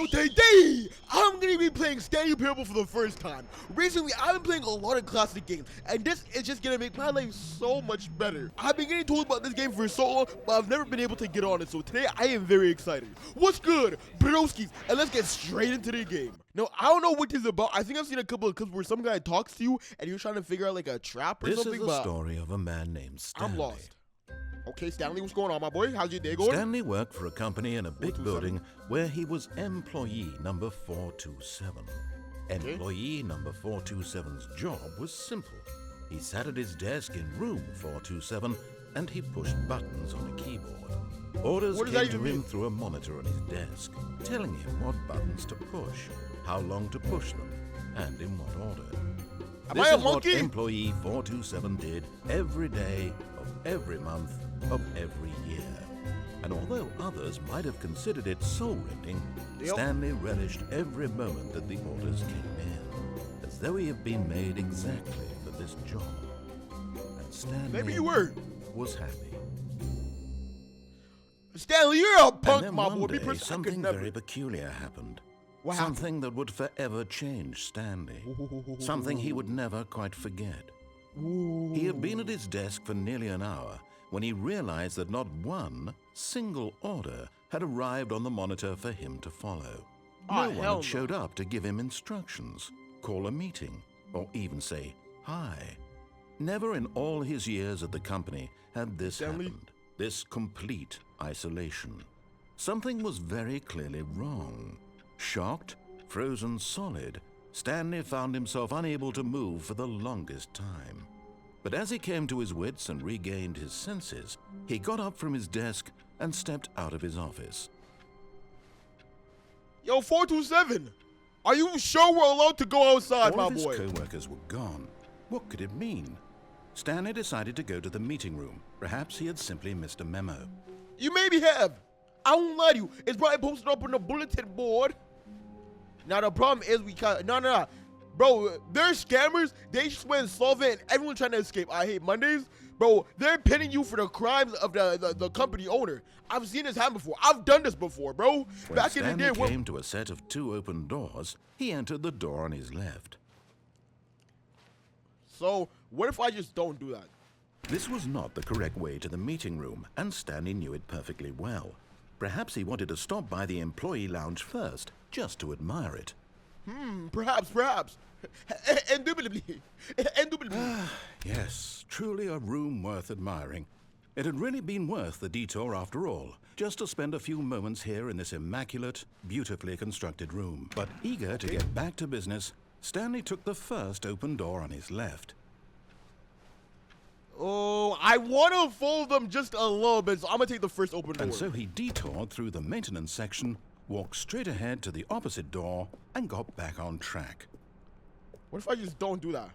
So today, I'm going to be playing Stanley Parable for the first time. Recently, I've been playing a lot of classic games, and this is just going to make my life so much better. I've been getting told about this game for so long, but I've never been able to get on it, so today I am very excited. What's good, broskies? And let's get straight into the game. Now, I don't know what this is about. I think I've seen a couple of clips where some guy talks to you, and you're trying to figure out like a trap or something. This is the story of a man named Stanley. I'm lost. Okay, Stanley, what's going on, my boy? How's your day going? Stanley worked for a company in a big building where he was employee number 427. Okay. Employee number 427's job was simple. He sat at his desk in room 427 and he pushed buttons on a keyboard. Orders came to him through a monitor on his desk, telling him what buttons to push, how long to push them, and in what order. This is what employee 427 did every day of every month of every year. And although others might have considered it soul-rending, Stanley relished every moment that the orders came in, as though he had been made exactly for this job. And Stanley was happy. Stanley, you're a punk, and my then boy. One day, something very peculiar happened. What something that would forever change Stanley. Something he would never quite forget. He had been at his desk for nearly an hour when he realized that not one single order had arrived on the monitor for him to follow. No one had showed up to give him instructions, call a meeting, or even say hi. Never in all his years at the company had this happened, this complete isolation. Something was very clearly wrong. Shocked, frozen solid, Stanley found himself unable to move for the longest time. But as he came to his wits and regained his senses, he got up from his desk and stepped out of his office. Yo, 427, are you sure we're allowed to go outside, my boy? All of his co-workers were gone. What could it mean? Stanley decided to go to the meeting room. Perhaps he had simply missed a memo. You maybe have. I won't lie to you. It's probably posted up on the bulletin board. Now, the problem is we can't. No. Bro, they're scammers. They just went solvent and everyone trying to escape. I hate Mondays. Bro, they're pinning you for the crimes of the company owner. I've seen this happen before. I've done this before, bro. When Back Stanley in the day, came to a set of 2 open doors, he entered the door on his left. So, what if I just don't do that? This was not the correct way to the meeting room, and Stanley knew it perfectly well. Perhaps he wanted to stop by the employee lounge first, just to admire it. Perhaps. Indubitably. Yes, truly a room worth admiring. It had really been worth the detour after all, just to spend a few moments here in this immaculate, beautifully constructed room. But eager to get back to business, Stanley took the first open door on his left. Oh, I want to fold them just a little bit, so I'm going to take the first open door. And so he detoured through the maintenance section, walked straight ahead to the opposite door, and got back on track. What if I just don't do that?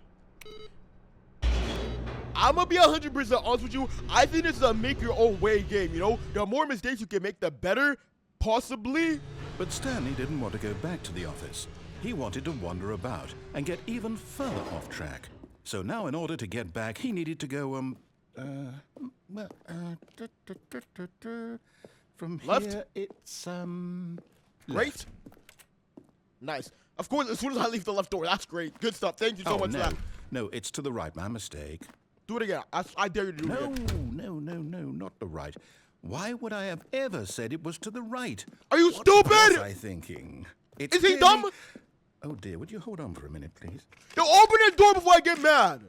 I'm going to be 100% honest with you. I think this is a make-your-own-way game, you know? The more mistakes you can make, the better, possibly. But Stanley didn't want to go back to the office. He wanted to wander about and get even further off track. So now in order to get back, he needed to go, from left? Here, it's, Great. left. Nice. Of course, as soon as I leave the left door, that's great. Good stuff. Thank you so much for that. No, it's to the right. My mistake. Do it again. I dare you to do it again. No, not the right. Why would I have ever said it was to the right? Are you stupid? What was I thinking? Is he dumb? Oh dear, would you hold on for a minute, please? Yo, open the door before I get mad.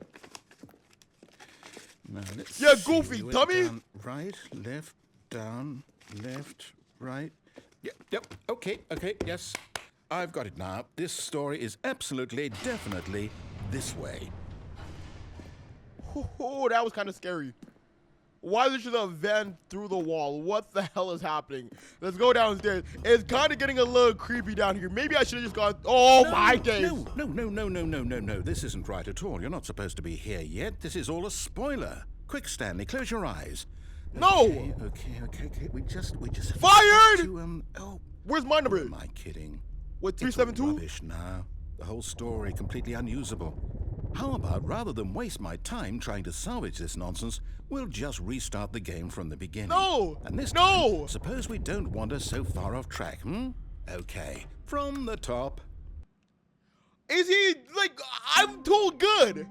Now, let's Yeah, see. goofy dummy. Down, right, left, down, left, right. Yep, okay, yes. I've got it now. This story is absolutely, definitely this way. Oh, that was kind of scary. Why is there a van through the wall? What the hell is happening? Let's go downstairs. It's kind of getting a little creepy down here. Maybe I should have just gone. Oh, my days. No. This isn't right at all. You're not supposed to be here yet. This is all a spoiler. Quick, Stanley, close your eyes. No. Okay. We just fired. Where's my number? Am I kidding? What, It's 372? rubbish now. The whole story completely unusable. How about, rather than waste my time trying to salvage this nonsense, we'll just restart the game from the beginning. No! And this No! time, suppose we don't wander so far off track, Okay, from the top. Is he, like, I'm too good.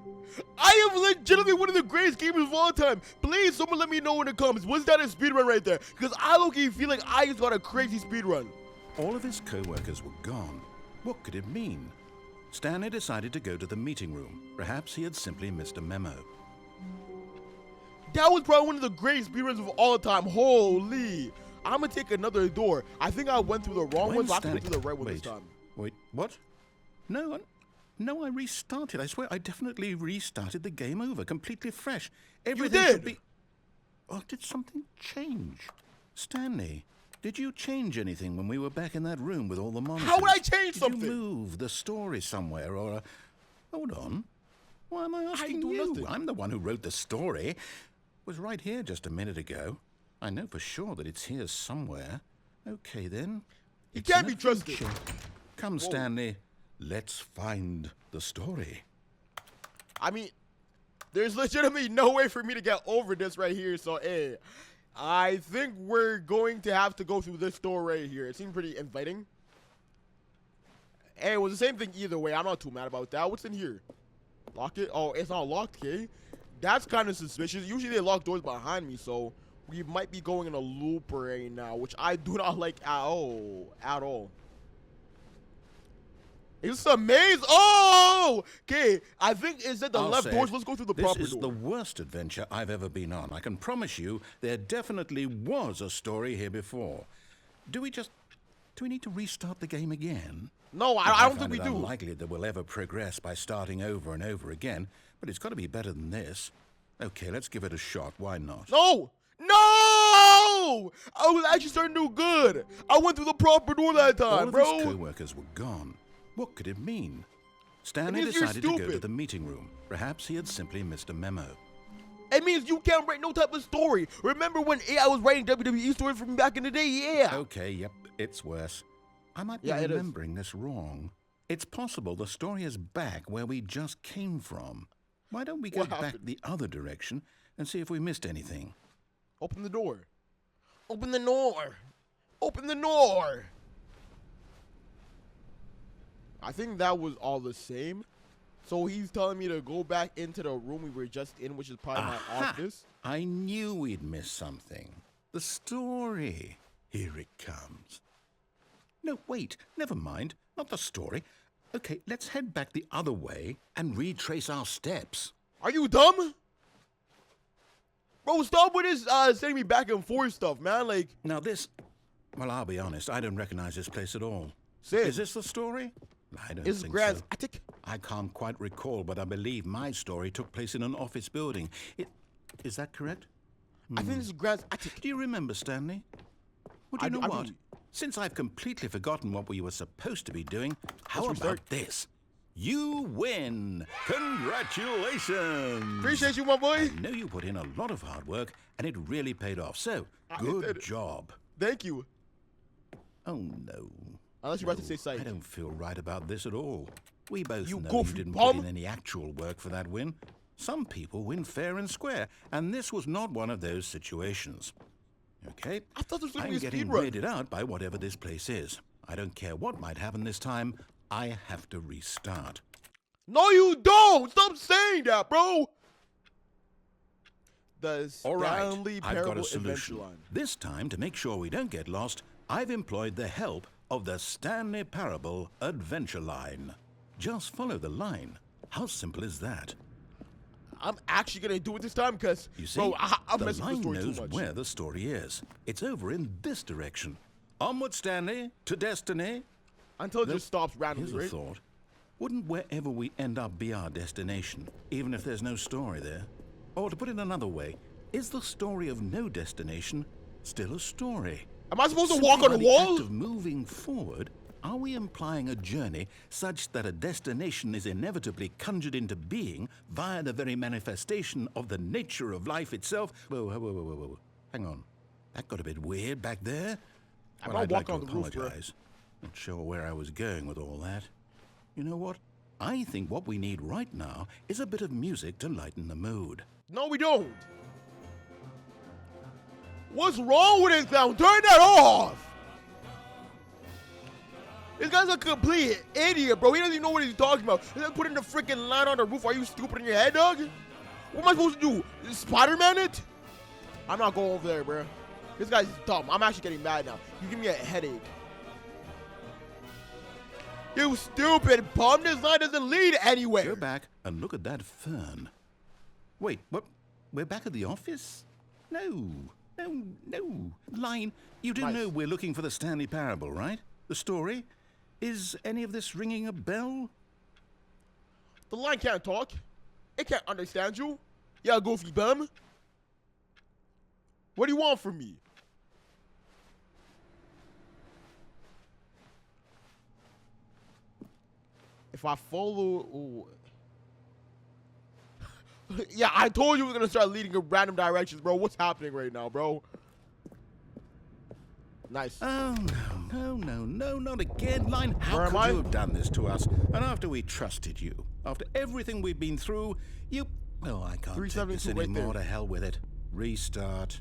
I am legitimately one of the greatest gamers of all time. Please, someone let me know in the comments. Was that a speedrun right there? Because I low-key feel like I just got a crazy speedrun. All of his co-workers were gone. What could it mean? Stanley decided to go to the meeting room. Perhaps he had simply missed a memo. That was probably one of the greatest speedruns of all time. Holy. I'm going to take another door. I think I went through the wrong one, so I can go through the right one this time. Wait, what? No, I restarted. I swear, I definitely restarted the game over, completely fresh. Everything You did? should be... Oh, did something change? Stanley, did you change anything when we were back in that room with all the monitors? How would I change something? Did you move the story somewhere or... Hold on. Why am I asking do you? nothing. I'm the one who wrote the story. It was right here just a minute ago. I know for sure that it's here somewhere. Okay, then. He It's can't an be trusted. adventure. Come, Stanley. Let's find the story. I mean, there's legitimately no way for me to get over this right here. So, hey, I think we're going to have to go through this door right here. It seemed pretty inviting. Hey, it was the same thing either way. I'm not too mad about that. What's in here? Lock it? Oh, it's not locked, okay? That's kind of suspicious. Usually they lock doors behind me, so we might be going in a loop right now, which I do not like at all. At all. It's a maze. Oh, okay. I think it's at the I'll left say doors. it. Let's go through the proper This is door. the worst adventure I've ever been on. I can promise you there definitely was a story here before. Do we need to restart the game again? No, I don't think we It's do. unlikely that we'll ever progress by starting over and over again, but it's got to be better than this. Okay, let's give it a shot. Why not? No! No! I was actually starting to do good. I went through the proper door that All time, of bro. his co-workers were gone. What could it mean? Stanley It means you're decided to go to stupid. the meeting room. Perhaps he had simply missed a memo. It means you can't write no type of story. Remember when I was writing WWE stories from back in the day? Yeah. Okay, yep, it's worse. I might be Yeah, it is. remembering this wrong. It's possible the story is back where we just came from. Why don't we go What back happened? the other direction and see if we missed anything? Open the door. Open the door. Open the door. I think that was all the same. So he's telling me to go back into the room we were just in, which is probably my Aha! office. I knew we'd missed something. The story. Here it comes. No, wait, never mind. Not the story. Okay, let's head back the other way and retrace our steps. Are you dumb? Bro, stop with this sending me back and forth stuff, man. Like, Now this... Well, I'll be honest, I don't recognize this place at all. Sid, Is this the story? I don't it's think Grant's so. attic. I can't quite recall, but I believe my story took place in an office building. Is that correct? I think this is Grant's attic. Do you remember, Stanley? Well, do I you know do- I what? mean- Since I've completely forgotten what we were supposed to be doing, how Let's about restart. this? You win! Congratulations! Appreciate you, my boy. I know you put in a lot of hard work, and it really paid off. So, I good did it. job. Thank you. Oh, no. Unless you're about to say I psych. don't feel right about this at all. We both You know go you for didn't bum. put in any actual work for that win. Some people win fair and square, and this was not one of those situations. Okay? I thought this was going I'm to be a getting speed run. weirded out by whatever this place is. I don't care what might happen this time. I have to restart. No, you don't. Stop saying that, bro. The All right, Stanley I've got Parable a Adventure solution. Line. This time, to make sure we don't get lost, I've employed the help of the Stanley Parable Adventure Line. Just follow the line. How simple is that? I'm actually going to do it this time because, You see, bro, I'm the messing with line the story knows too much. where the story is. It's over in this direction. Onward, Stanley, to destiny. Until it Nope. just stops randomly, Here's a right? thought. Wouldn't wherever we end up be our destination, even if there's no story there? Or to put it another way, is the story of no destination still a story? Am I supposed to Simply walk on by a the wall? act of moving forward, are we implying a journey such that a destination is inevitably conjured into being via the very manifestation of the nature of life itself? Whoa. Hang on. That got a bit weird back there. I'm Well, not I'd like walking to on the roof, bro. apologize. Not sure where I was going with all that. You know what? I think what we need right now is a bit of music to lighten the mood. No, we don't. What's wrong with it now? Turn that off. This guy's a complete idiot, bro. He doesn't even know what he's talking about. He's like putting the freaking line on the roof. Are you stupid in your head, dog? What am I supposed to do? Spider-Man it? I'm not going over there, bro. This guy's dumb. I'm actually getting mad now. You give me a headache. You stupid bum. This line doesn't lead anywhere. Go back and look at that fern. Wait, what? We're back at the office? No. Line, you do know we're looking for the Stanley Parable, right? The story? Is any of this ringing a bell? The line can't talk. It can't understand you. Yeah, goofy bum. What do you want from me? If I follow... Ooh. Yeah, I told you we were going to start leading in random directions, bro. What's happening right now, bro? Nice. Oh, no, not again, Line. How Where could am I? you have done this to us? And after we trusted you, after everything we've been through, you... Oh, I can't take this 372 right anymore. there. To hell with it. Restart.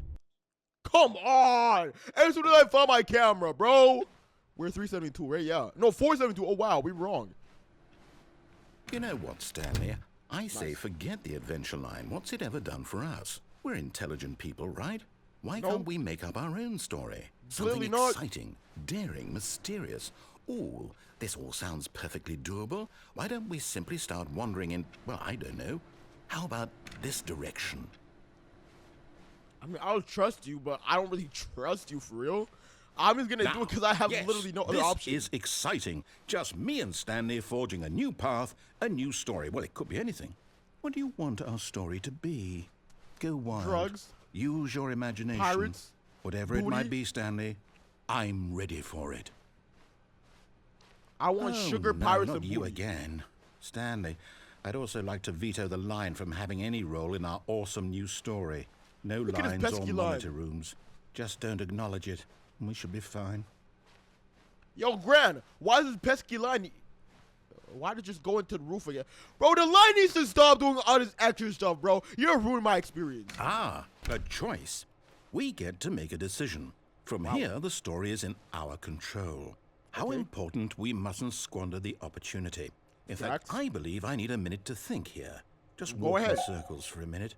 Come on! As soon as I found my camera, bro. We're 372, right? Yeah. No, 472. Oh, wow. We were wrong. You know what, Stanley? I say forget the adventure line. What's it ever done for us? We're intelligent people, right? Why can't we make up our own story? Something exciting, daring, mysterious. Ooh, this all sounds perfectly doable. Why don't we simply start wandering in, well, I don't know. How about this direction? I mean, I'll trust you, but I don't really trust you for real. I'm just gonna do it because I have literally no other option. This is exciting. Just me and Stanley forging a new path, a new story. Well, it could be anything. What do you want our story to be? Go wild. Drugs. Use your imagination. Pirates. Whatever booty. it might be, Stanley, I'm ready for it. I want sugar, pirates, not and you booty. again. Stanley, I'd also like to veto the line from having any role in our awesome new story. No Look at his lines or pesky monitor line. rooms. Just don't acknowledge it, and we should be fine. Yo, Gran, why is this pesky line? Why did it just go into the roof again? Bro, the line needs to stop doing all this extra stuff, bro. You're ruining my experience. Ah, a choice. We get to make a decision. From here, the story is in our control. How important we mustn't squander the opportunity. In fact, I believe I need a minute to think here. Just walk in circles for a minute.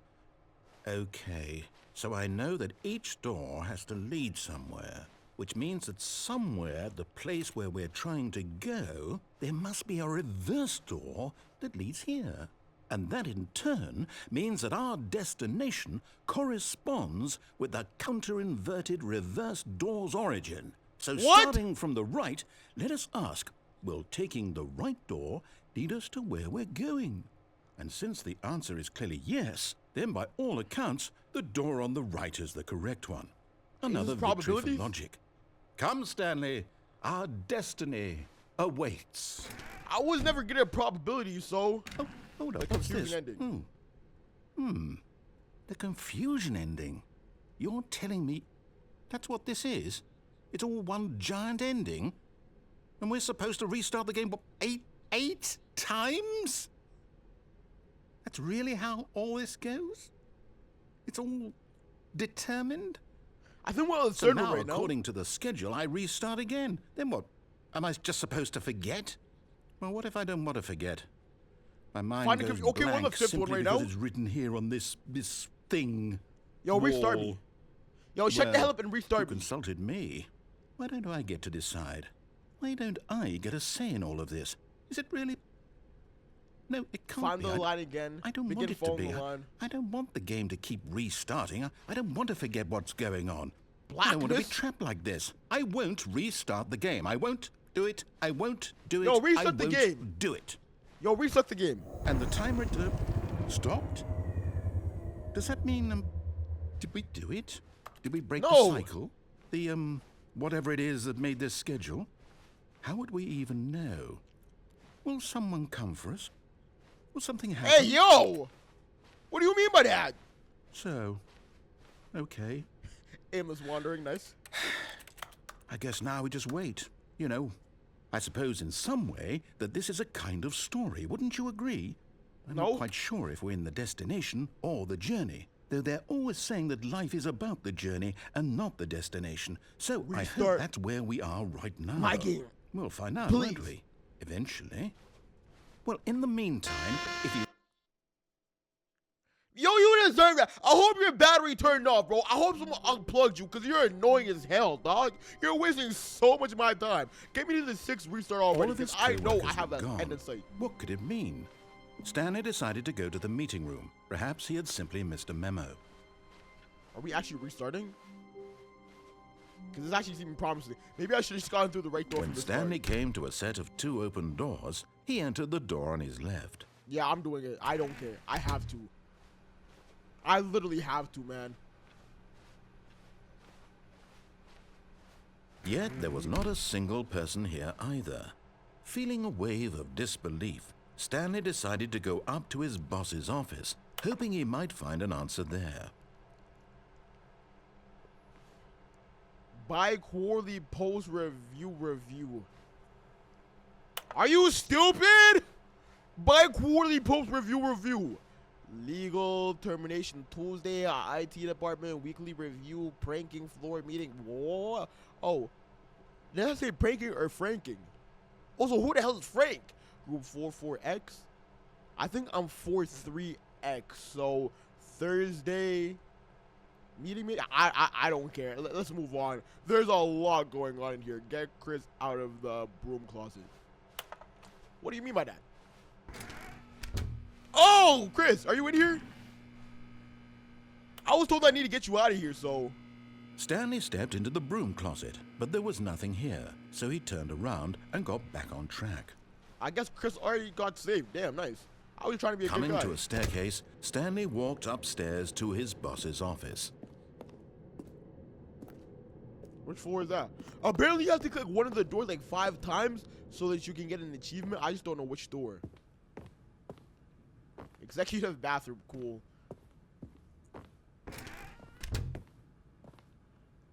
Okay, so I know that each door has to lead somewhere, which means that somewhere, the place where we're trying to go, there must be a reverse door that leads here. And that in turn means that our destination corresponds with the counter-inverted reverse door's origin. So starting from the right, let us ask, will taking the right door lead us to where we're going? And since the answer is clearly yes, then by all accounts, the door on the right is the correct one. Another victory for logic. Come, Stanley, our destiny awaits. I was never good at probability, so... Oh, hold up, what's this? The confusion ending. You're telling me that's what this is? It's all one giant ending? And we're supposed to restart the game, what, eight times? That's really how all this goes? It's all determined? I think we're on So the now, right now. according to the schedule, I restart again. Then what? Am I just supposed to forget? Well, what if I don't want to forget? My mind goes we're on the blank fifth one simply right because now. it's written here on this thing. Yo, restart me. Yo, shut the hell up and restart You me. consulted me. Why don't I get to decide? Why don't I get a say in all of this? Is it really... No, it can't Find be. the line again. I don't Begin want it to following be. the line. I don't want the game to keep restarting. I don't want to forget what's going on. I Blackness? don't want to be trapped like this. I won't restart the game. I won't do it. I won't do it. Yo, restart I the won't game. do it. Yo, restart the game. And the timer stopped? Does that mean, did we do it? Did we break the cycle? The, whatever it is that made this schedule? How would we even know? Will someone come for us? Will something happen? Hey, yo! What do you mean by that? So, okay. Aimless wandering, nice. I guess now we just wait. You know, I suppose in some way that this is a kind of story. Wouldn't you agree? I'm not quite sure if we're in the destination or the journey, though they're always saying that life is about the journey and not the destination. So I hope that's where we are right now. My game. We'll find out, Please. won't we? Eventually. Well, in the meantime, if you... Yo, you deserve that. I hope your battery turned off, bro. I hope someone unplugged you, because you're annoying as hell, dog. You're wasting so much of my time. Get me to the 6th restart already, all of his because I know I co-workers have were that gone. end in sight. What could it mean? Stanley decided to go to the meeting room. Perhaps he had simply missed a memo. Are we actually restarting? Because this actually seemed promising. Maybe I should have just gone through the right door When from the Stanley start. came to a set of 2 open doors, he entered the door on his left. Yeah, I'm doing it. I don't care. I have to. I literally have to, man. Yet there was not a single person here either. Feeling a wave of disbelief, Stanley decided to go up to his boss's office, hoping he might find an answer there. Bi-quarterly post-review. Are you stupid? Bi-quarterly post-review. Legal termination Tuesday, IT department weekly review, pranking floor meeting. Whoa. Oh, did I say pranking or franking? Also, who the hell is Frank? Group 44X. I think I'm 43X. So Thursday meeting me. I don't care. Let's move on. There's a lot going on in here. Get Chris out of the broom closet. What do you mean by that? Oh, Chris, are you in here? I was told I need to get you out of here, so... Stanley stepped into the broom closet, but there was nothing here, so he turned around and got back on track. I guess Chris already got saved. Damn, nice. I was trying to be a Coming good guy. to a staircase, Stanley walked upstairs to his boss's office. Which floor is that? Apparently, you have to click one of the doors like 5 times so that you can get an achievement. I just don't know which door. Executive bathroom, cool.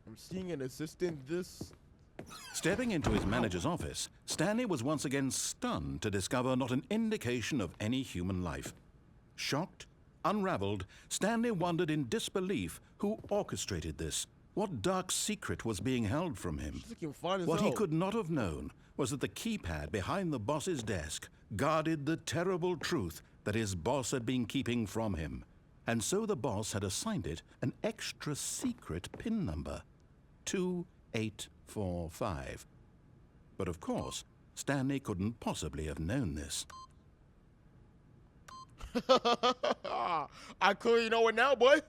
I'm seeing an assistant. This. Stepping into his manager's office, Stanley was once again stunned to discover not an indication of any human life. Shocked, unraveled, Stanley wondered in disbelief who orchestrated this. What dark secret was being held from him? She's looking fine as What he hell. could not have known was that the keypad behind the boss's desk guarded the terrible truth that his boss had been keeping from him. And so the boss had assigned it an extra secret PIN number, 2845. But of course, Stanley couldn't possibly have known this. I clearly know it now, boy.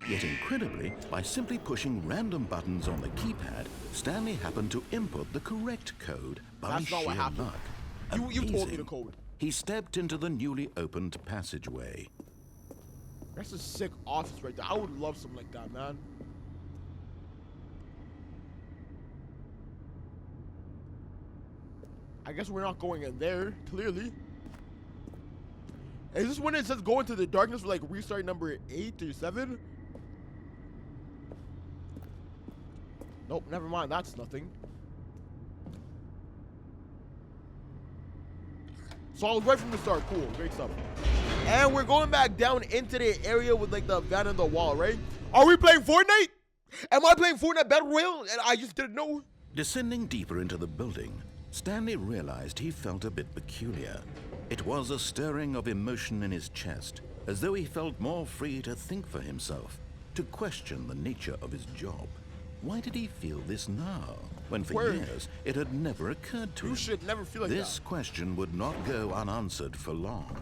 Yet incredibly, by simply pushing random buttons on the keypad, Stanley happened to input the correct code by That's not sheer what happened. luck. You told me Amazing. the code. He stepped into the newly opened passageway. That's a sick office right there. I would love something like that, man. I guess we're not going in there, clearly. Is this when it says go into the darkness for like restart number 8 or 7? Nope, never mind. That's nothing. So I was right from the start. Cool, great stuff. And we're going back down into the area with like the van on the wall, right? Are we playing Fortnite? Am I playing Fortnite Battle Royale and I just didn't know? Descending deeper into the building, Stanley realized he felt a bit peculiar. It was a stirring of emotion in his chest, as though he felt more free to think for himself, to question the nature of his job. Why did he feel this now, when for Word. years it had never occurred to You him? should never feel like This that. question would not go unanswered for long.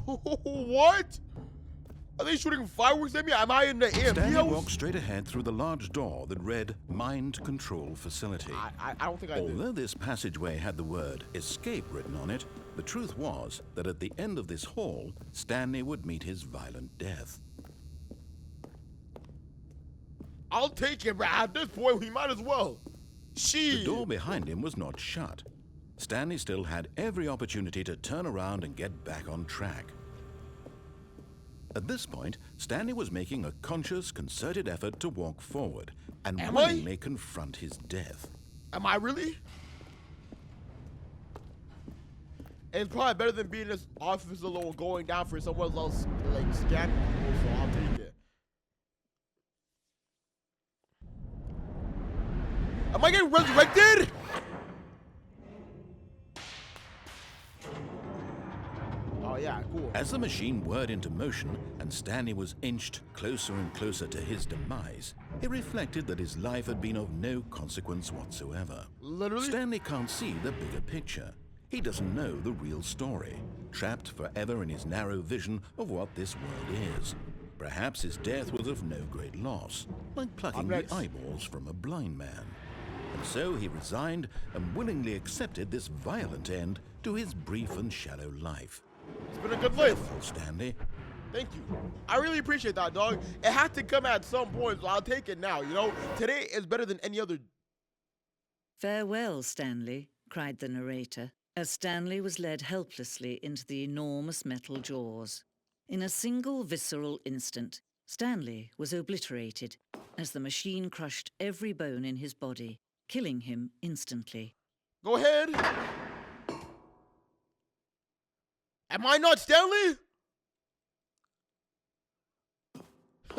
What? Are they shooting fireworks at me? Am I in the AMP Stanley house? walked straight ahead through the large door that read Mind Control Facility. I don't think I did. Although this passageway had the word escape written on it, the truth was that at the end of this hall, Stanley would meet his violent death. I'll take it, but at this point, we might as well. The door behind him was not shut. Stanley still had every opportunity to turn around and get back on track. At this point, Stanley was making a conscious, concerted effort to walk forward and Am I? willingly confront his death. Am I really? It's probably better than being this office alone going down for someone else, like, scanning people, so I'll take it. Am I getting resurrected? Oh yeah, cool. As the machine whirred into motion and Stanley was inched closer and closer to his demise, he reflected that his life had been of no consequence whatsoever. Literally? Stanley can't see the bigger picture. He doesn't know the real story, trapped forever in his narrow vision of what this world is. Perhaps his death was of no great loss, like plucking the eyeballs from a blind man. And so he resigned and willingly accepted this violent end to his brief and shallow life. It's been a good life. Farewell, Stanley. Thank you. I really appreciate that, dog. It had to come at some point, so I'll take it now, you know? Today is better than any other. Farewell, Stanley, cried the narrator, as Stanley was led helplessly into the enormous metal jaws. In a single visceral instant, Stanley was obliterated as the machine crushed every bone in his body, killing him instantly. Go ahead. Am I not Stanley?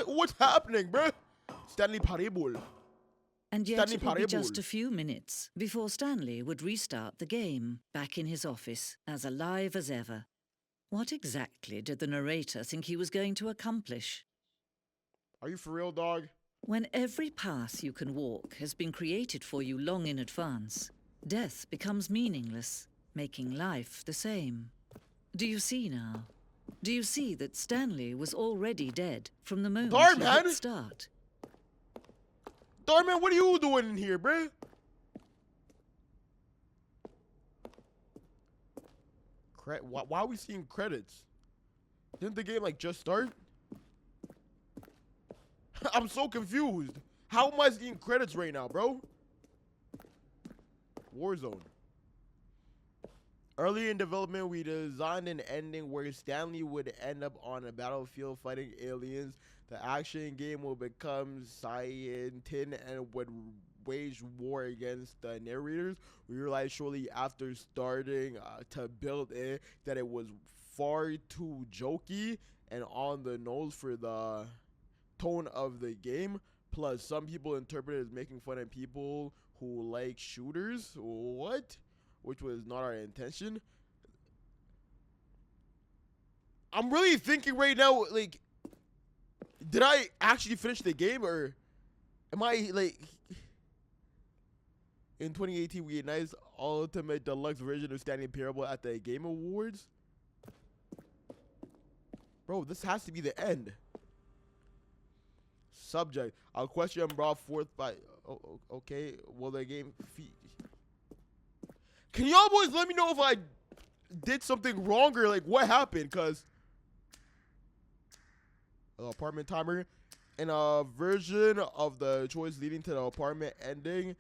What's happening, bruh? Stanley Parable. And yet it would be just a few minutes before Stanley would restart the game, back in his office, as alive as ever. What exactly did the narrator think he was going to accomplish? Are you for real, dog? When every path you can walk has been created for you long in advance, death becomes meaningless, making life the same. Do you see now? Do you see that Stanley was already dead from the moment he hit start? Darman, what are you doing in here, bruh? Why are we seeing credits? Didn't the game, like, just start? I'm so confused. How am I seeing credits right now, bro? Warzone. Early in development, we designed an ending where Stanley would end up on a battlefield fighting aliens. The action game will become scientific and would wage war against the narrators. We realized shortly after starting to build it that it was far too jokey and on the nose for the tone of the game. Plus, some people interpret it as making fun of people who like shooters. What? Which was not our intention. I'm really thinking right now, like, did I actually finish the game, or am I, like, in 2018 we had nice ultimate deluxe version of Stanley Parable at the Game Awards? Bro, this has to be the end. Subject: a question brought forth by, okay, will the game can y'all boys let me know if I did something wrong or like what happened? Cause apartment timer, in a version of the choice leading to the apartment ending,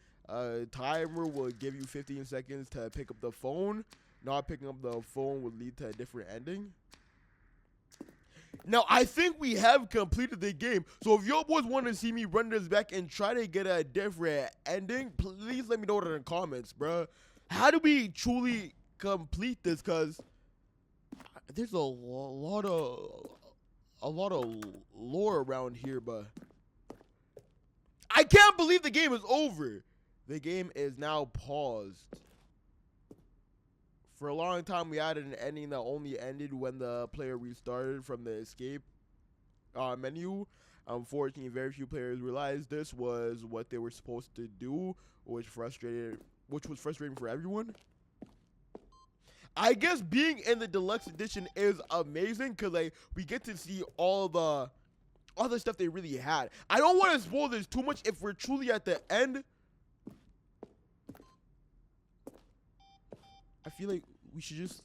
timer will give you 15 seconds to pick up the phone. Not picking up the phone would lead to a different ending. Now, I think we have completed the game. So if y'all boys want to see me run this back and try to get a different ending, please let me know in the comments, bro. How do we truly complete this? Because there's a lot of lore around here, but I can't believe the game is over. The game is now paused. For a long time, we had an ending that only ended when the player restarted from the escape menu. Unfortunately, very few players realized this was what they were supposed to do, which was frustrating for everyone. I guess being in the deluxe edition is amazing because like we get to see all the other stuff they really had. I don't want to spoil this too much if we're truly at the end. I feel like we should just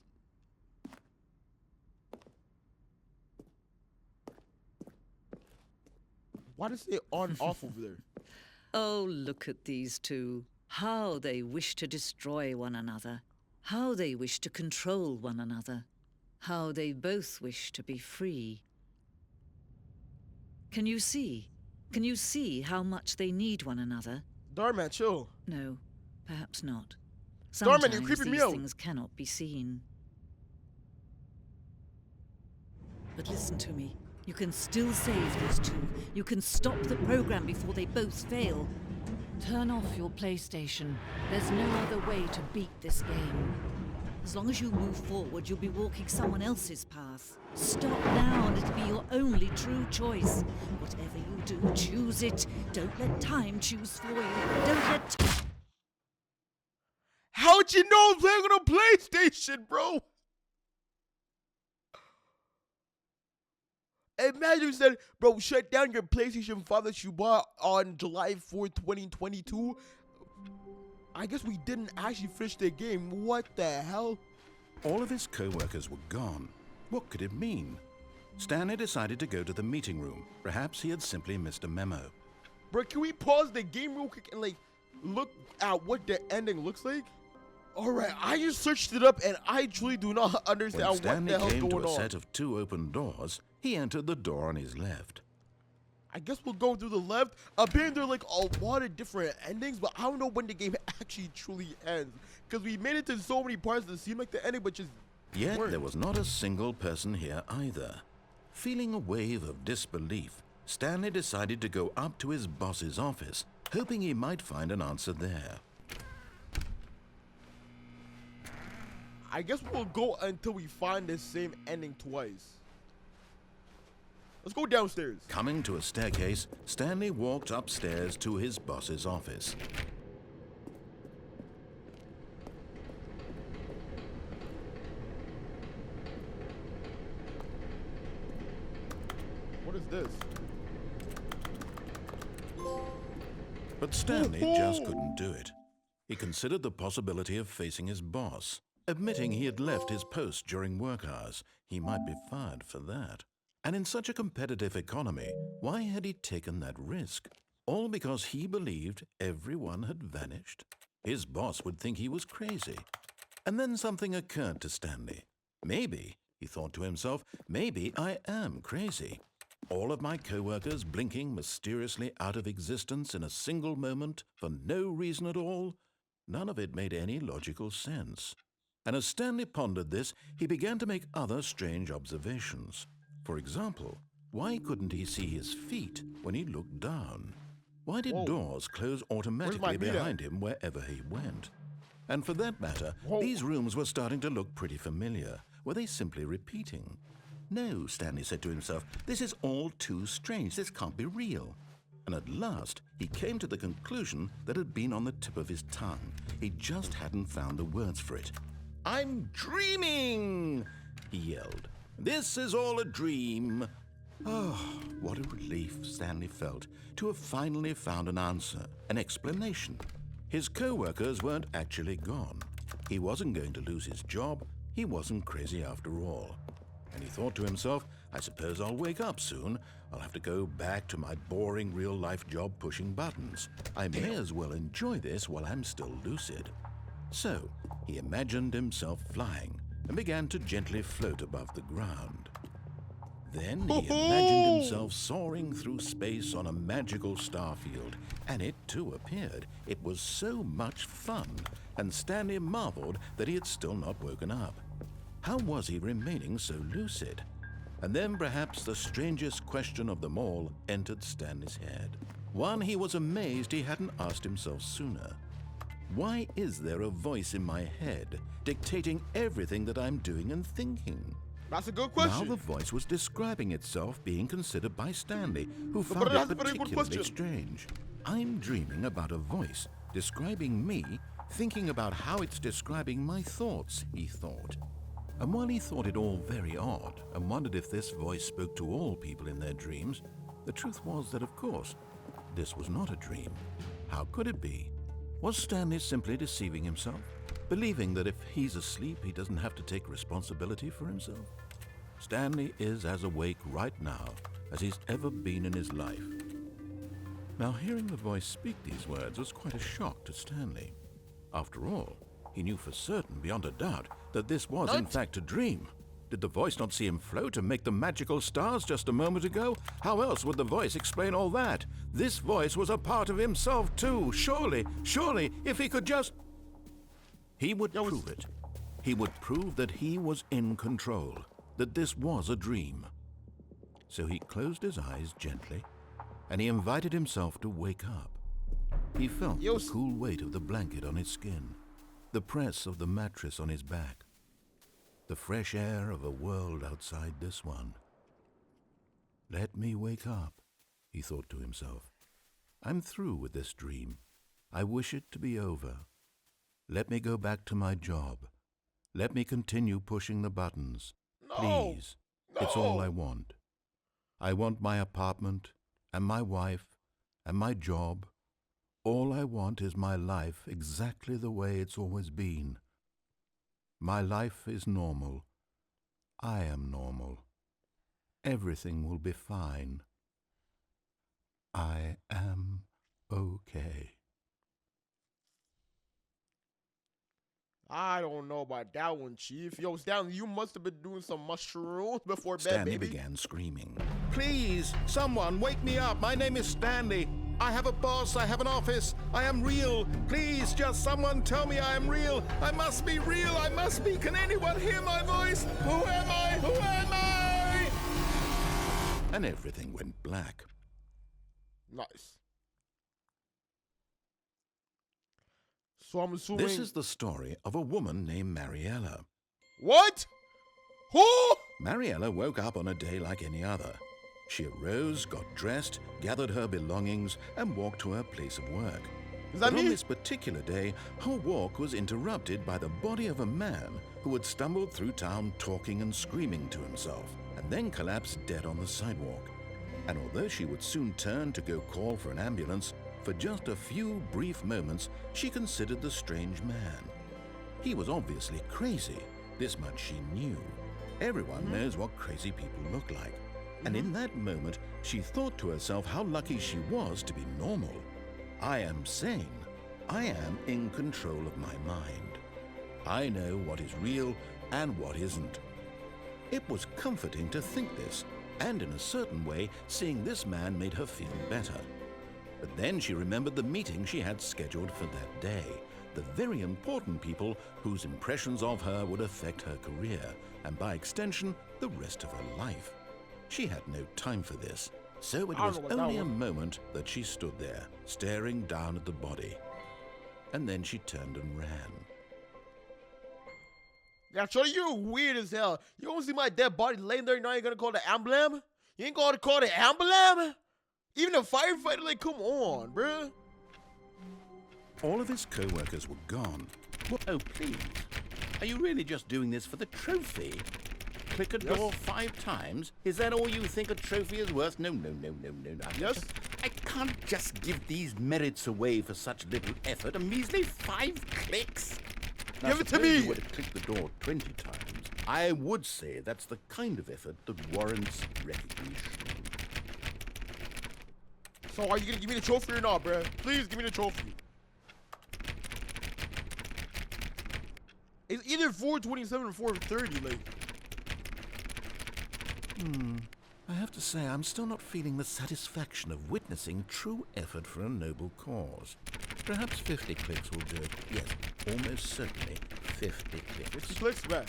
why does it say on off over there? Oh, look at these two. How they wish to destroy one another. How they wish to control one another. How they both wish to be free. Can you see? Can you see how much they need one another? Darman, chill. No, perhaps not. Darman, Sometimes you're creeping me these out. things cannot be seen. But listen to me. You can still save these two. You can stop the program before they both fail. Turn off your PlayStation. There's no other way to beat this game. As long as you move forward, you'll be walking someone else's path. Stop now and it'll be your only true choice. Whatever you do, choose it. Don't let time choose for you. Don't let... How'd you know I was playing on a PlayStation, bro? Imagine you said, bro, shut down your PlayStation 5 that you bought on July 4th, 2022. I guess we didn't actually finish the game. What the hell? All of his co-workers were gone. What could it mean? Stanley decided to go to the meeting room. Perhaps he had simply missed a memo. Bro, can we pause the game real quick and like look at what the ending looks like? Alright, I just searched it up and I truly do not understand When what Stanley the hell's came going to a on. set of 2 open doors, he entered the door on his left. I guess we'll go through the left. Apparently there are like a lot of different endings, but I don't know when the game actually truly ends. Because we made it to so many parts that seem like the ending, but just Yet weren't. there was not a single person here either. Feeling a wave of disbelief, Stanley decided to go up to his boss's office, hoping he might find an answer there. I guess we'll go until we find the same ending twice. Let's go downstairs. Coming to a staircase, Stanley walked upstairs to his boss's office. What is this? But Stanley just couldn't do it. He considered the possibility of facing his boss. Admitting he had left his post during work hours, he might be fired for that. And in such a competitive economy, why had he taken that risk? All because he believed everyone had vanished? His boss would think he was crazy. And then something occurred to Stanley. Maybe, he thought to himself, maybe I am crazy. All of my co-workers blinking mysteriously out of existence in a single moment for no reason at all? None of it made any logical sense. And as Stanley pondered this, he began to make other strange observations. For example, why couldn't he see his feet when he looked down? Why did doors close automatically feet at? behind him wherever he went? And for that matter, these rooms were starting to look pretty familiar. Were they simply repeating? No, Stanley said to himself, this is all too strange. This can't be real. And at last, he came to the conclusion that had been on the tip of his tongue. He just hadn't found the words for it. I'm dreaming, he yelled. This is all a dream. Oh, what a relief Stanley felt to have finally found an answer, an explanation. His co-workers weren't actually gone. He wasn't going to lose his job. He wasn't crazy after all. And he thought to himself, I suppose I'll wake up soon. I'll have to go back to my boring real-life job pushing buttons. I may as well enjoy this while I'm still lucid. So, he imagined himself flying and began to gently float above the ground. Then he imagined himself soaring through space on a magical starfield, and it too appeared. It was so much fun, and Stanley marveled that he had still not woken up. How was he remaining so lucid? And then perhaps the strangest question of them all entered Stanley's head. One he was amazed he hadn't asked himself sooner. Why is there a voice in my head dictating everything that I'm doing and thinking? That's a good Now question. the voice was describing itself being considered by Stanley, who But found that's it a very good particularly question. strange. I'm dreaming about a voice describing me, thinking about how it's describing my thoughts, he thought. And while he thought it all very odd and wondered if this voice spoke to all people in their dreams, the truth was that, of course, this was not a dream. How could it be? Was Stanley simply deceiving himself, believing that if he's asleep, he doesn't have to take responsibility for himself? Stanley is as awake right now as he's ever been in his life. Now, hearing the voice speak these words was quite a shock to Stanley. After all, he knew for certain, beyond a doubt, that this was in fact a dream. Did the voice not see him float and make the magical stars just a moment ago? How else would the voice explain all that? This voice was a part of himself too. Surely, if he could just... He would prove it. He would prove that he was in control, that this was a dream. So he closed his eyes gently, and he invited himself to wake up. He felt Yo, the cool weight of the blanket on his skin, the press of the mattress on his back, the fresh air of a world outside this one. Let me wake up, he thought to himself. I'm through with this dream. I wish it to be over. Let me go back to my job. Let me continue pushing the buttons. No. Please. No. It's all I want. I want my apartment and my wife and my job. All I want is my life exactly the way it's always been. My life is normal. I am normal. Everything will be fine. I am okay. I don't know about that one, Chief. Yo, Stanley, you must have been doing some mushrooms before bed, Stanley baby. began screaming. Please, someone wake me up. My name is Stanley. I have a boss. I have an office. I am real. Please, just someone tell me I am real. I must be real. I must be. Can anyone hear my voice? Who am I? Who am I? And everything went black. Nice. So I'm assuming... This is the story of a woman named Mariella. What? Who? Mariella woke up on a day like any other. She arose, got dressed, gathered her belongings, and walked to her place of work. Is that But me? on this particular day, her walk was interrupted by the body of a man who had stumbled through town talking and screaming to himself, and then collapsed dead on the sidewalk. And although she would soon turn to go call for an ambulance, for just a few brief moments, she considered the strange man. He was obviously crazy. This much she knew. Everyone knows what crazy people look like. And in that moment, she thought to herself how lucky she was to be normal. I am sane. I am in control of my mind. I know what is real and what isn't. It was comforting to think this, and in a certain way, seeing this man made her feel better. But then she remembered the meeting she had scheduled for that day, the very important people whose impressions of her would affect her career, and by extension, the rest of her life. She had no time for this, so it I was don't know about only that a one. moment that she stood there, staring down at the body. And then she turned and ran. Yeah, Shorty, you're weird as hell. You don't see my dead body laying there, now you're gonna call the ambulance? You ain't gonna call the ambulance? Even a firefighter, like, come on, bruh. All of his co-workers were gone. Oh, please. Are you really just doing this for the trophy? Click a door 5 times? Is that all you think a trophy is worth? No. Yes? I can't just give these merits away for such little effort. A measly 5 clicks. Now, Give it to suppose me. you were to click the door 20 times. I would say that's the kind of effort that warrants recognition. So are you gonna give me the trophy or not, bruh? Please give me the trophy. It's either 427 or 430, like. I have to say, I'm still not feeling the satisfaction of witnessing true effort for a noble cause. Perhaps 50 clicks will do. Yes, almost certainly 50 clicks. 50 clicks, bruh.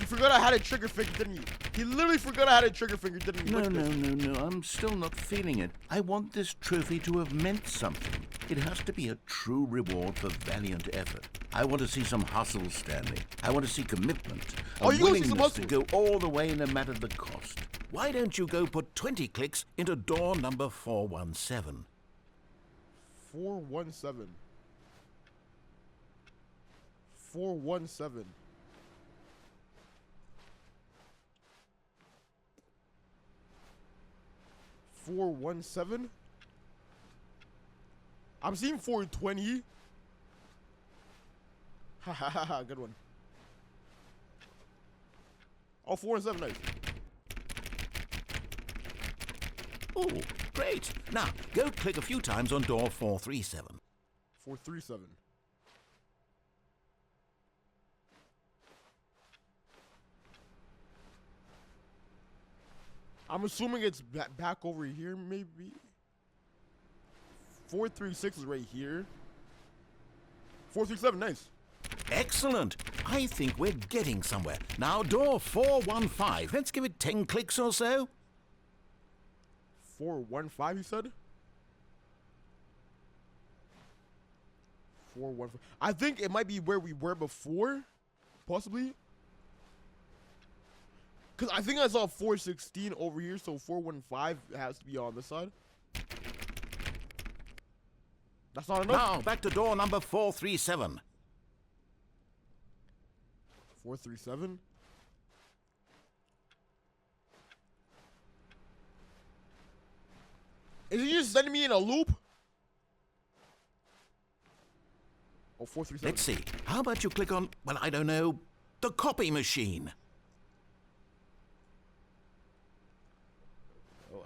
You forgot I had a trigger finger, didn't you? He literally forgot I had a trigger finger, didn't he? Look at this. No, I'm still not feeling it. I want this trophy to have meant something. It has to be a true reward for valiant effort. I want to see some hustle, Stanley. I want to see commitment. Oh, A you gonna see some willingness to hustle? go all the way no matter the cost. Why don't you go put 20 clicks into door number 417? 417. 417. I'm seeing 420. Ha ha ha ha, good one. Oh, 417, nice. Oh, great. Now, go click a few times on door 437. 437. I'm assuming it's back over here, maybe. 436 is right here. 437, nice. Excellent. I think we're getting somewhere. Now, door 415. Let's give it 10 clicks or so. 415, you said? 415. I think it might be where we were before, possibly. Because I think I saw 416 over here, so 415 has to be on this side. That's not enough? Now, back to door number 437. 437? Is he just sending me in a loop? Oh, 437. Let's see. How about you click on, well, I don't know, the copy machine?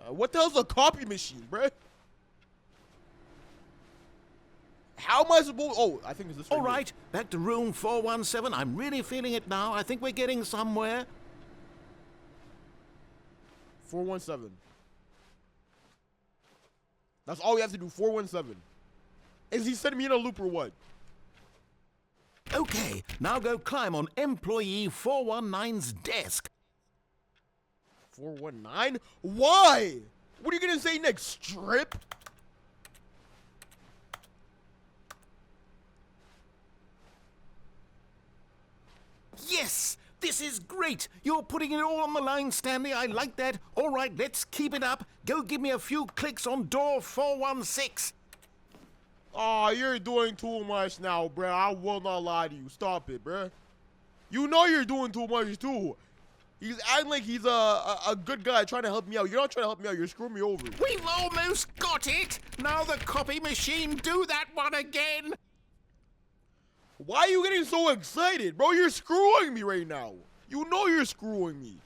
What the hell's a copy machine, bruh? How am I supposed... Oh, I think it's this All right here. right, back to room 417. I'm really feeling it now. I think we're getting somewhere. 417. That's all we have to do, 417. Is he sending me in a loop or what? Okay, now go climb on employee 419's desk. 419? Why? What are you gonna say next? Strip? Yes, this is great. You're putting it all on the line, Stanley. I like that. All right, let's keep it up. Go give me a few clicks on door 416. Oh, you're doing too much now, bruh. I will not lie to you. Stop it, bruh. You know you're doing too much, too. He's acting like he's a good guy trying to help me out. You're not trying to help me out. You're screwing me over. We've almost got it. Now the copy machine, do that one again. Why are you getting so excited, bro? You're screwing me right now. You know you're screwing me.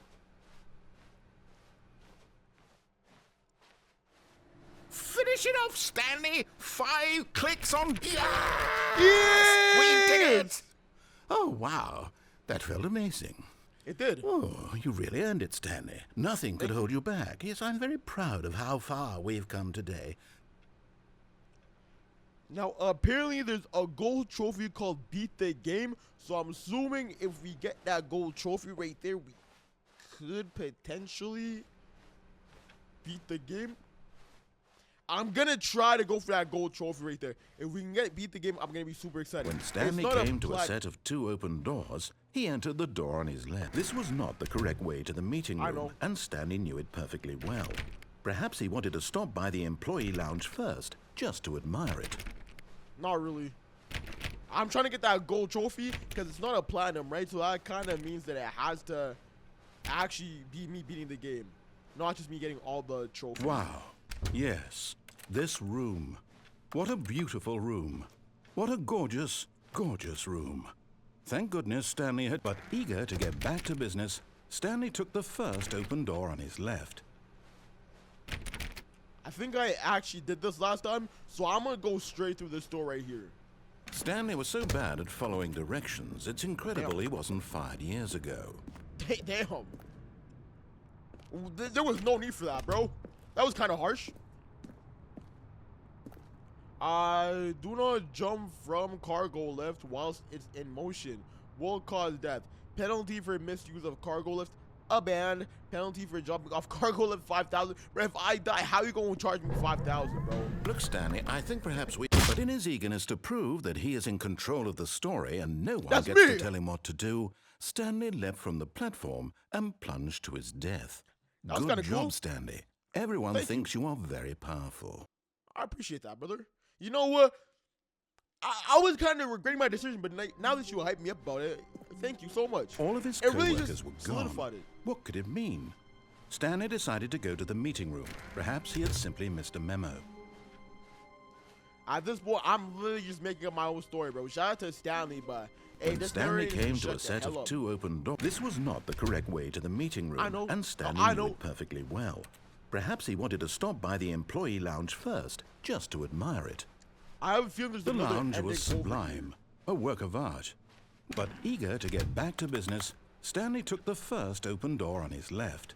Finish it off, Stanley. 5 clicks on... Yes! We did it! Oh, wow. That felt amazing. It did. Oh, you really earned it, Stanley. Nothing could hold you back. Yes, I'm very proud of how far we've come today. Now, apparently there's a gold trophy called Beat the Game. So I'm assuming if we get that gold trophy right there, we could potentially beat the game. I'm going to try to go for that gold trophy right there. If we can beat the game, I'm going to be super excited. When Stanley came to a set of 2 open doors, he entered the door on his left. This was not the correct way to the meeting room, and Stanley knew it perfectly well. Perhaps he wanted to stop by the employee lounge first, just to admire it. Not really. I'm trying to get that gold trophy because it's not a platinum, right? So that kind of means that it has to actually be me beating the game, not just me getting all the trophies. Wow. Yes, this room. What a beautiful room. What a gorgeous, gorgeous room. Thank goodness Stanley had... But eager to get back to business, Stanley took the first open door on his left. I think I actually did this last time, so I'm going to go straight through this door right here. Stanley was so bad at following directions, it's incredible he wasn't fired years ago. Damn. There was no need for that, bro. That was kind of harsh. Do not jump from cargo lift whilst it's in motion. Will cause death. Penalty for misuse of cargo lift, a ban. Penalty for jumping off cargo lift, 5,000. Bro, if I die, how you gonna charge me 5,000, bro? Look, Stanley, I think perhaps we... But in his eagerness to prove that he is in control of the story and no one gets to tell him what to do, Stanley leapt from the platform and plunged to his death. Good job, cool. Stanley. Everyone thinks you are very powerful. I appreciate that, brother. You know what? I was kind of regretting my decision, but now that you hyped me up about it, thank you so much. All of his co-workers were gone. What could it mean? Stanley decided to go to the meeting room. Perhaps he had simply missed a memo. At this point, I'm literally just making up my own story, bro. Shout out to Stanley, but... Hey, when Stanley came to a set of 2 open doors, this was not the correct way to the meeting room, and Stanley knew it perfectly well. Perhaps he wanted to stop by the employee lounge first, just to admire it. I have a feeling there's the lounge was sublime, a work of art. But eager to get back to business, Stanley took the first open door on his left.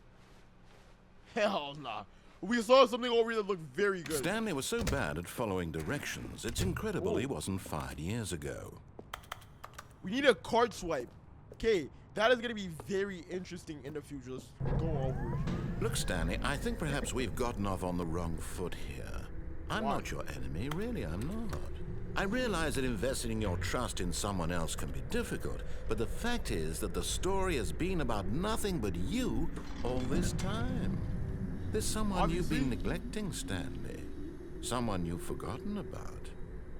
Hell nah. We saw something over here that looked very good. Stanley was so bad at following directions, it's incredible he wasn't fired years ago. We need a card swipe. Okay, that is going to be very interesting in the future. Let's go over here. Look, Stanley, I think perhaps we've gotten off on the wrong foot here. I'm Why? not your enemy, really, I'm not. I realize that investing your trust in someone else can be difficult, but the fact is that the story has been about nothing but you all this time. There's someone you've been neglecting, Stanley. Someone you've forgotten about.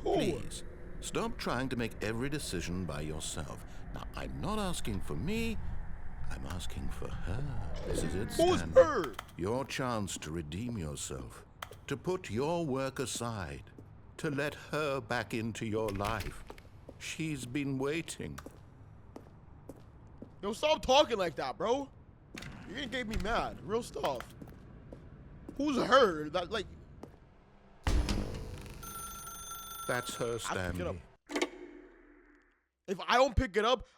Who? Please, stop trying to make every decision by yourself. Now, I'm not asking for me, I'm asking for her. This is it, Who's Stanley. her? Your chance to redeem yourself, to put your work aside, to let her back into your life. She's been waiting. Yo, stop talking like that, bro. You ain't gave me mad. Real stuff. Who's her? That, like... That's her, I have to pick it Stanley. up. If I don't pick it up,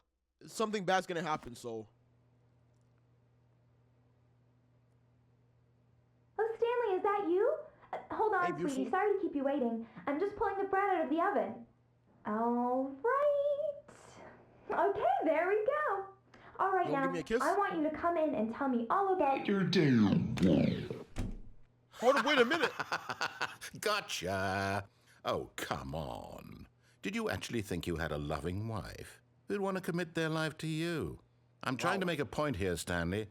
something bad's gonna happen, so... Oh, Stanley, is that you? Hold on, Hey, beautiful. sweetie. Sorry to keep you waiting. I'm just pulling the bread out of the oven. All right. Okay, there we go. All right, You wanna now, give me a kiss? I want you to come in and tell me all about your... Hold on, wait a minute. Gotcha. Oh, come on. Did you actually think you had a loving wife who'd want to commit their life to you? I'm trying to make a point here, Stanley.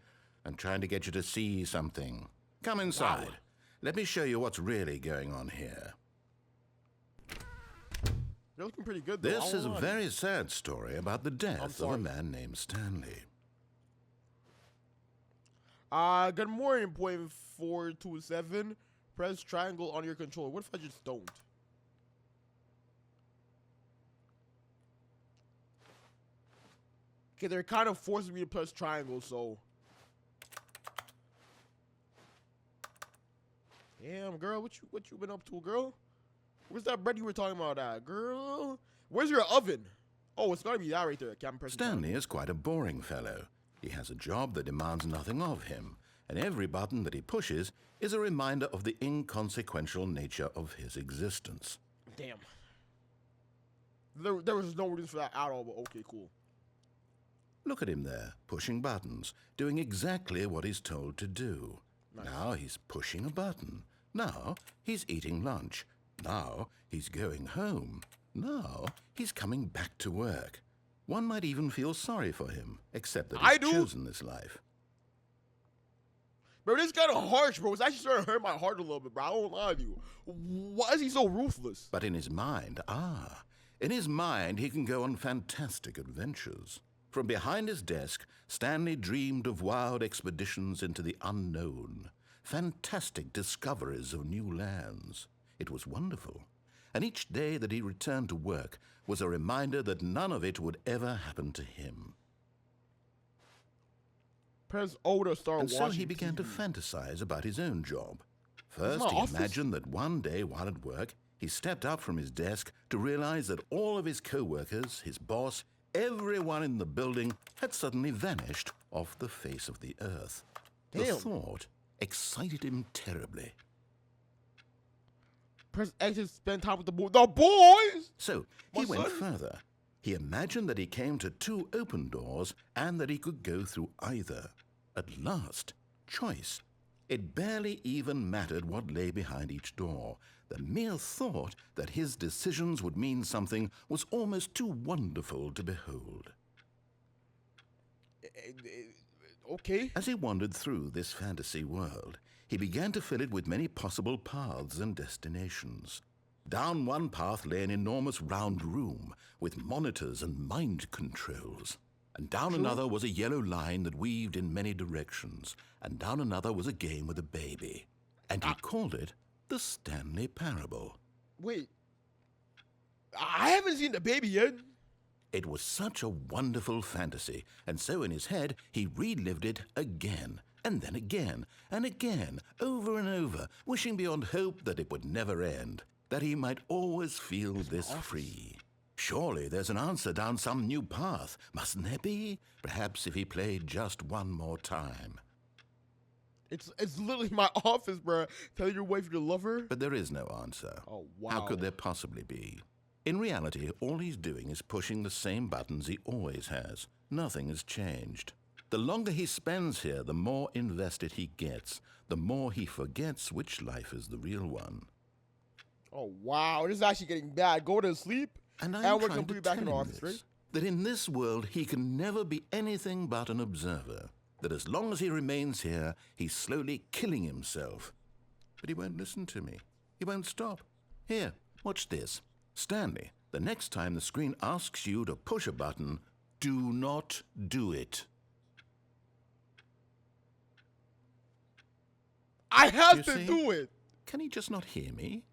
I'm trying to get you to see something. Come inside. Wow. Let me show you what's really going on here. You're looking pretty good, though. This I is a won't lie. very sad story about the death of a sorry. man named Stanley. Good morning, point 427. Press triangle on your controller. What if I just don't? Okay, they're kind of forcing me to press triangle, so... Damn, girl, what you been up to, girl? Where's that bread you were talking about, girl? Where's your oven? Oh, it's gotta be that right there. Okay, I'm pressing Stanley is quite a boring fellow. He has a job that demands nothing of him, and every button that he pushes is a reminder of the inconsequential nature of his existence. Damn. There was no reason for that at all, but okay, cool. Look at him there, pushing buttons, doing exactly what he's told to do. Nice. Now he's pushing a button. Now he's eating lunch. Now he's going home. Now he's coming back to work. One might even feel sorry for him, except that I he's do. chosen this life. Bro, this is kind of harsh, bro. It's actually starting to hurt my heart a little bit, bro. I won't lie to you. Why is he so ruthless? But in his mind, in his mind he can go on fantastic adventures. From behind his desk, Stanley dreamed of wild expeditions into the unknown, fantastic discoveries of new lands. It was wonderful, and each day that he returned to work was a reminder that none of it would ever happen to him. Press O to start And watching so he began to TV. fantasize about his own job. my First, he office. imagined that one day while at work, he stepped up from his desk to realize that all of his co-workers, his boss, everyone in the building had suddenly vanished off the face of the earth. The Damn. thought excited him terribly. Press X to spend time with the boys. So he My went son. further. He imagined that he came to two open doors and that he could go through either. At last, choice. It barely even mattered what lay behind each door. The mere thought that his decisions would mean something was almost too wonderful to behold. Okay. As he wandered through this fantasy world, he began to fill it with many possible paths and destinations. Down one path lay an enormous round room with monitors and mind controls. And down another was a yellow line that weaved in many directions. And down another was a game with a baby. And he called it the Stanley Parable. Wait. I haven't seen the baby yet. It was such a wonderful fantasy, and so in his head he relived it again, and then again, and again, over and over, wishing beyond hope that it would never end, that he might always feel this free. Surely there's an answer down some new path, mustn't there be? Perhaps if he played just one more time. It's literally my office, bro. Tell your wife you love her. But there is no answer. Oh, wow. How could there possibly be? In reality, all he's doing is pushing the same buttons he always has. Nothing has changed. The longer he spends here, the more invested he gets, the more he forgets which life is the real one. Oh, wow. This is actually getting bad. Go to sleep, And and I'm we're trying to completely back in the tell him office, this, right? that in this world he can never be anything but an observer, that as long as he remains here, he's slowly killing himself. But he won't listen to me. He won't stop. Here, watch this. Stanley, the next time the screen asks you to push a button, do not do it. I have You to see? do it. Can he just not hear me?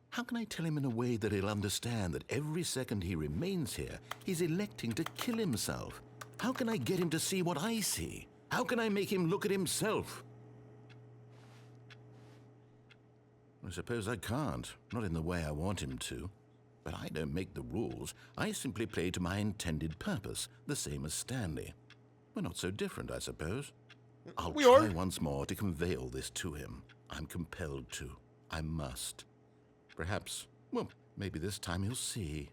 How can I tell him in a way that he'll understand that every second he remains here, he's electing to kill himself? How can I get him to see what I see? How can I make him look at himself? I suppose I can't, not in the way I want him to. But I don't make the rules. I simply play to my intended purpose, the same as Stanley. We're not so different, I suppose. I'll We try are. once more to convey all this to him. I'm compelled to. I must. Perhaps, well, maybe this time he'll see.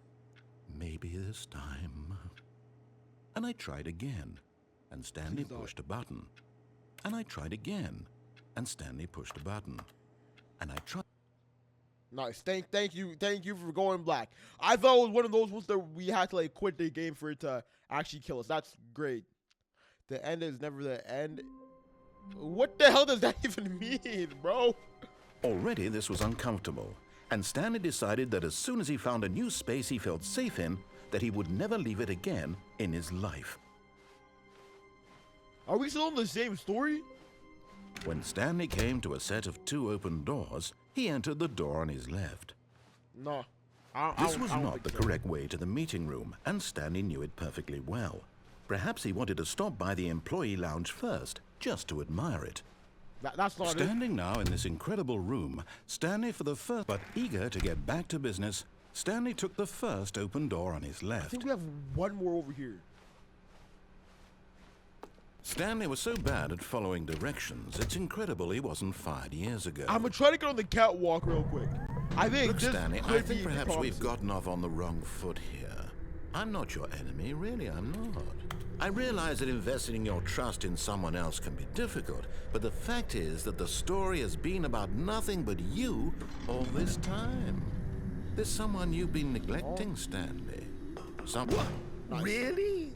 Maybe this time. And I tried again, and Stanley Please don't. pushed a button. And I tried again, and Stanley pushed a button. And I tried. Nice. Thank you for going black. I thought it was one of those ones that we had to like quit the game for it to actually kill us. That's great. The end is never the end. What the hell does that even mean, bro? Already this was uncomfortable, and Stanley decided that as soon as he found a new space he felt safe in, that he would never leave it again in his life. Are we still in the same story? When Stanley came to a set of 2 open doors, he entered the door on his left. No. This was not the correct way to the meeting room, and Stanley knew it perfectly well. Perhaps he wanted to stop by the employee lounge first, just to admire it. That's not it. Standing now in this incredible room, Stanley for the first, but eager to get back to business, Stanley took the first open door on his I left. think we have one more over here. Stanley was so bad at following directions, it's incredible he wasn't fired years ago. I'm gonna try to get on the catwalk real quick. I think Look, this Stanley, I could think be perhaps we've promising. gotten off on the wrong foot here. I'm not your enemy, really, I'm not. I realize that investing your trust in someone else can be difficult, but the fact is that the story has been about nothing but you all this time. There's someone you've been neglecting, Stanley. Someone? Nice. Really?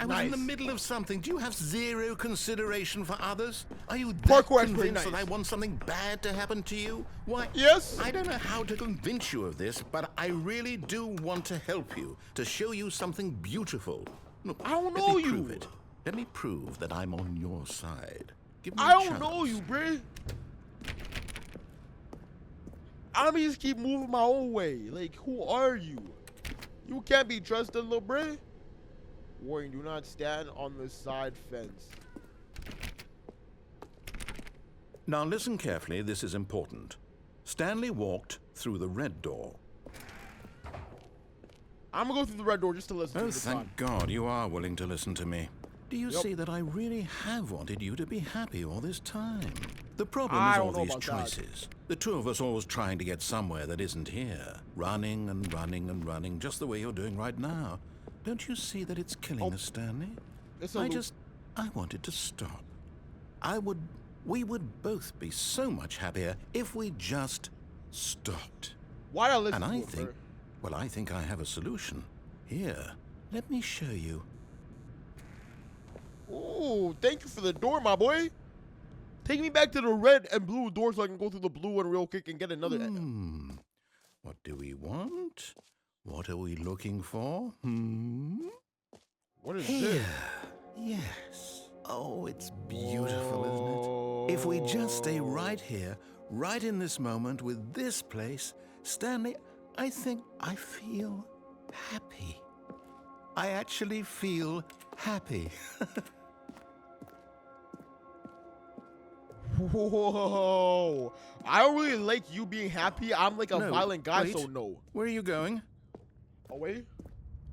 I was in the Nice. middle of something. Do you have zero consideration for others? Are you that Parkour expert, convinced that nice. I want something bad to happen to you? Why? Yes. I don't know how to convince you of this, but I really do want to help you, to show you something beautiful. Look, I don't let know me you. prove it. Let me prove that I'm on your side. Give me I a don't chance. know you, bruh. I'm gonna just keep moving my own way. Like, who are you? You can't be trusted, little bruh. Warning, do not stand on the side fence. Now listen carefully, this is important. Stanley walked through the red door. I'm gonna go through the red door just to listen Oh, to the thank time. God you are willing to listen to me. Do you Yep. see that I really have wanted you to be happy all this time? The problem I is don't all know these about that. choices. The two of us always trying to get somewhere that isn't here. Running and running and running, just the way you're doing right now. Don't you see that it's killing us, Stanley? It's a loop. I wanted to stop. We would both be so much happier if we just stopped. Why not listen And to I it, think, bruh? well, I think I have a solution. Here, let me show you. Ooh, thank you for the door, my boy. Take me back to the red and blue door so I can go through the blue one real quick and get another. What do we want? What are we looking for? What is Here. this? Yes. Oh, it's beautiful, isn't it? If we just stay right here, right in this moment with this place, Stanley, I think I feel happy. I actually feel happy. Whoa. I don't really like you being happy. I'm like a No, violent guy, wait. so no. Where are you going? Away?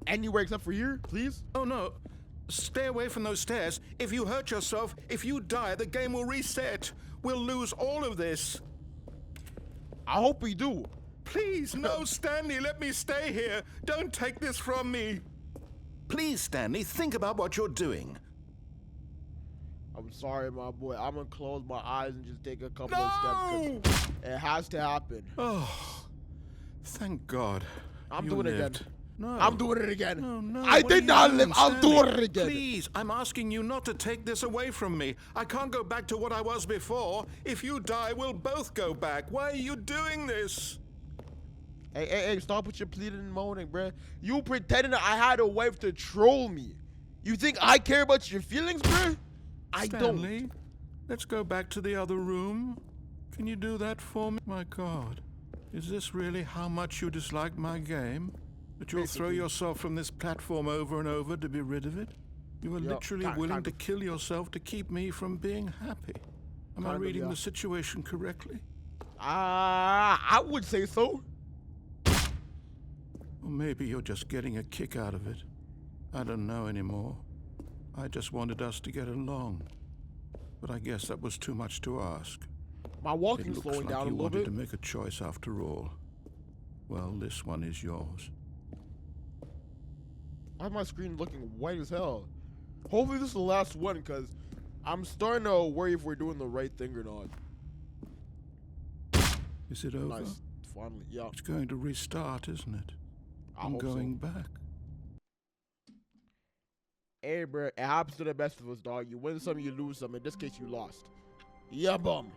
Anywhere except for here, please? Oh, no. Stay away from those stairs. If you hurt yourself, if you die, the game will reset. We'll lose all of this. I hope we do. Please, no, Stanley, let me stay here. Don't take this from me. Please, Stanley, think about what you're doing. I'm sorry, my boy. I'm gonna close my eyes and just take a couple of steps. 'Cause it has to happen. Oh, thank God. I'm you doing it lived. again. No. I'm doing it again. No, I what are did you not doing, live. I'm Stanley? doing it again. Please, I'm asking you not to take this away from me. I can't go back to what I was before. If you die, we'll both go back. Why are you doing this? Hey, stop with your pleading and moaning, bruh. You pretending that I had a wife to troll me. You think I care about your feelings, bruh? I Stanley, don't. let's go back to the other room. Can you do that for me? My God, is this really how much you dislike my game? That you'll throw Basically. yourself from this platform over and over to be rid of it? You are Yep, literally kind willing of. to kill yourself to keep me from being happy. Am I Kind of, reading yeah. the situation correctly? I would say so. Or maybe you're just getting a kick out of it. I don't know anymore. I just wanted us to get along. But I guess that was too much to ask. My It walking's looks slowing like down a you little wanted bit. to make a choice after all. Well, this one is yours. Why is my screen looking white as hell? Hopefully this is the last one, because I'm starting to worry if we're doing the right thing or not. Is it over? Nice. Finally, yeah. It's going to restart, isn't it? I I'm hope going so. back. Hey, bro, it happens to the best of us, dog. You win some, you lose some. In this case, you lost. Yeah, bum.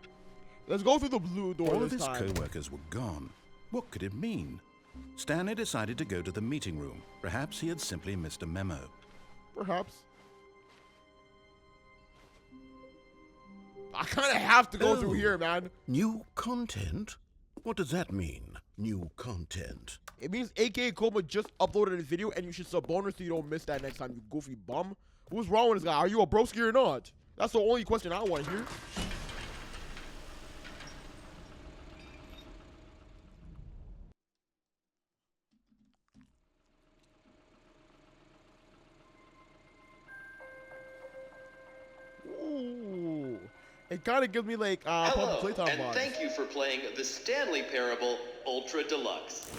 Let's go through the blue door All of this his time. co-workers were gone. What could it mean? Stanley decided to go to the meeting room. Perhaps he had simply missed a memo. Perhaps. I kind of have to go through Oh. here, man. New content? What does that mean, new content? It means AkaCoMa just uploaded a video, and you should sub bonus so you don't miss that next time, you goofy bum. What's wrong with this guy? Are you a broski or not? That's the only question I want to hear. Ooh. It kind of gives me like Hello, public playtime and vibes. thank you for playing the Stanley Parable Ultra Deluxe.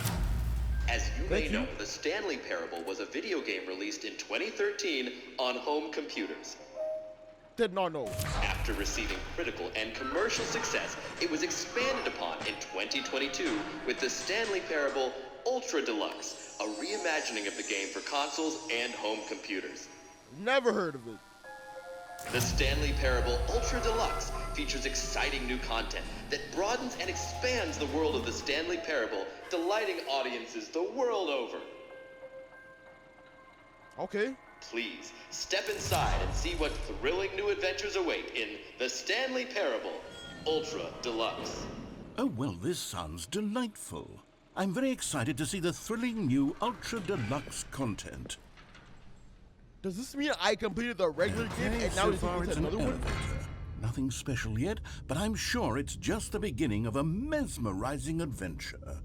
As you may Thank you. know, the Stanley Parable was a video game released in 2013 on home computers. Did not know. After receiving critical and commercial success, it was expanded upon in 2022 with the Stanley Parable Ultra Deluxe, a reimagining of the game for consoles and home computers. Never heard of it. The Stanley Parable Ultra Deluxe features exciting new content that broadens and expands the world of the Stanley Parable, delighting audiences the world over. Okay. Please, step inside and see what thrilling new adventures await in the Stanley Parable Ultra Deluxe. Oh, well, this sounds delightful. I'm very excited to see the thrilling new Ultra Deluxe content. Does this mean I completed the regular game Okay, and now so it's far it's an another one? elevator. Nothing special yet, but I'm sure it's just the beginning of a mesmerizing adventure.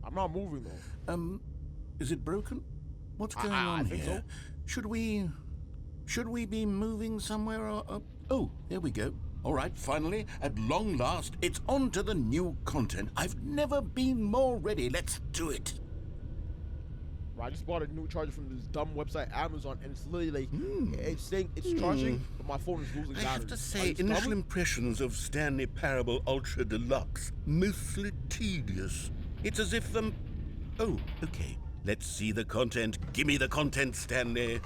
I'm not moving though. Is it broken? What's going I on think here? Should we be moving somewhere or oh, there we go. All right, finally, at long last, it's on to the new content. I've never been more ready. Let's do it. I just bought a new charger from this dumb website Amazon, and it's literally like it's saying it's charging, but my phone is losing I battery. have to Are say, you initial stubborn? impressions of Stanley Parable Ultra Deluxe, mostly tedious. It's as if oh, okay. Let's see the content. Give me the content, Stanley.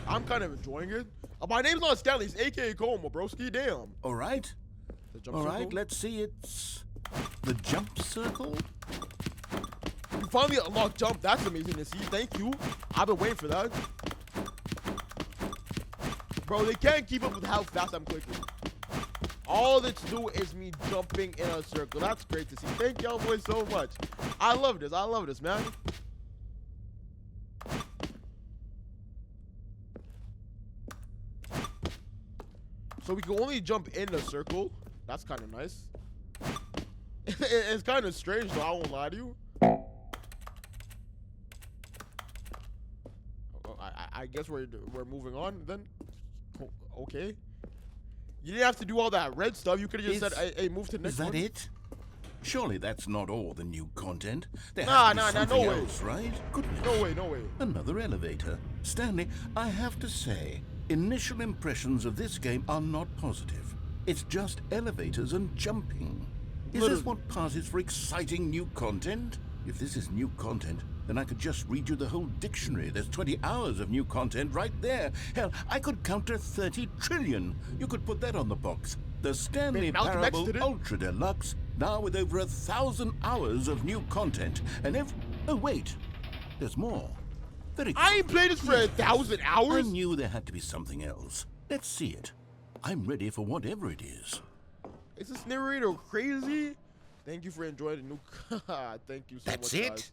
I'm kind of enjoying it. My name's not Stanley, it's AkaCoMa, broski. Damn. All right. The jump All circle. right, let's see. It's the jump circle. You finally unlocked jump. That's amazing to see. Thank you. I've been waiting for that. Bro, they can't keep up with how fast I'm clicking. All that's do is me jumping in a circle. That's great to see. Thank y'all boys so much. I love this. I love this, man. So we can only jump in a circle. That's kind of nice. It's kind of strange though, I won't lie to you. I guess we're moving on then. Okay. You didn't have to do all that red stuff. You could have just said, hey, move to the next Is that one. it? Surely that's not all the new content. There Nah, has to be no something way. else, right? Goodness. No way, no way. Another elevator. Stanley, I have to say, initial impressions of this game are not positive. It's just elevators and jumping. Is this what passes for exciting new content? If this is new content, then I could just read you the whole dictionary. There's 20 hours of new content right there. Hell, I could count to 30 trillion. You could put that on the box. The Stanley Parable Ultra Deluxe, now with over 1,000 hours of new content. And oh wait, there's more. I ain't played this for 1,000 hours. I knew there had to be something else. Let's see it. I'm ready for whatever it is. Is this narrator crazy? Thank you for enjoying the new. Thank you so much. That's it? Guys.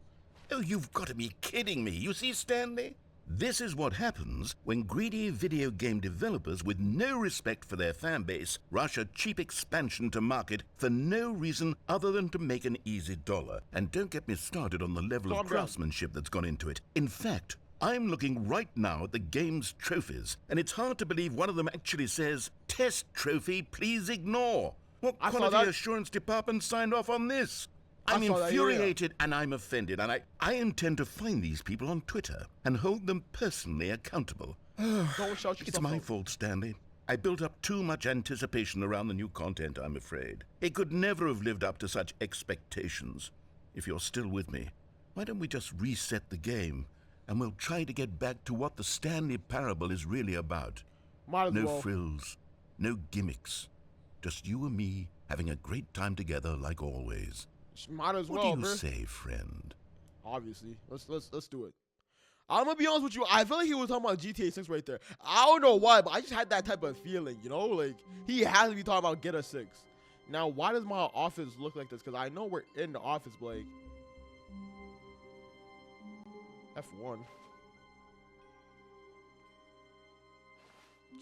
Oh, you've got to be kidding me. You see, Stanley? This is what happens when greedy video game developers with no respect for their fan base rush a cheap expansion to market for no reason other than to make an easy dollar. And don't get me started on the level of craftsmanship that's gone into it. In fact, I'm looking right now at the game's trophies, and it's hard to believe one of them actually says, "Test trophy, please ignore." What quality assurance department signed off on this? I'm infuriated and I'm offended, and I intend to find these people on Twitter and hold them personally accountable. Don't shout It's my fault, Stanley. I built up too much anticipation around the new content, I'm afraid. It could never have lived up to such expectations. If you're still with me, why don't we just reset the game and we'll try to get back to what the Stanley Parable is really about. No frills, no gimmicks. Just you and me having a great time together like always. Might as well, What do you say, friend? Obviously. Let's do it. I'm gonna be honest with you. I feel like he was talking about GTA 6 right there. I don't know why, but I just had that type of feeling, you know? Like, he has to be talking about Get a 6. Now, why does my office look like this? Because I know we're in the office, but like... F1.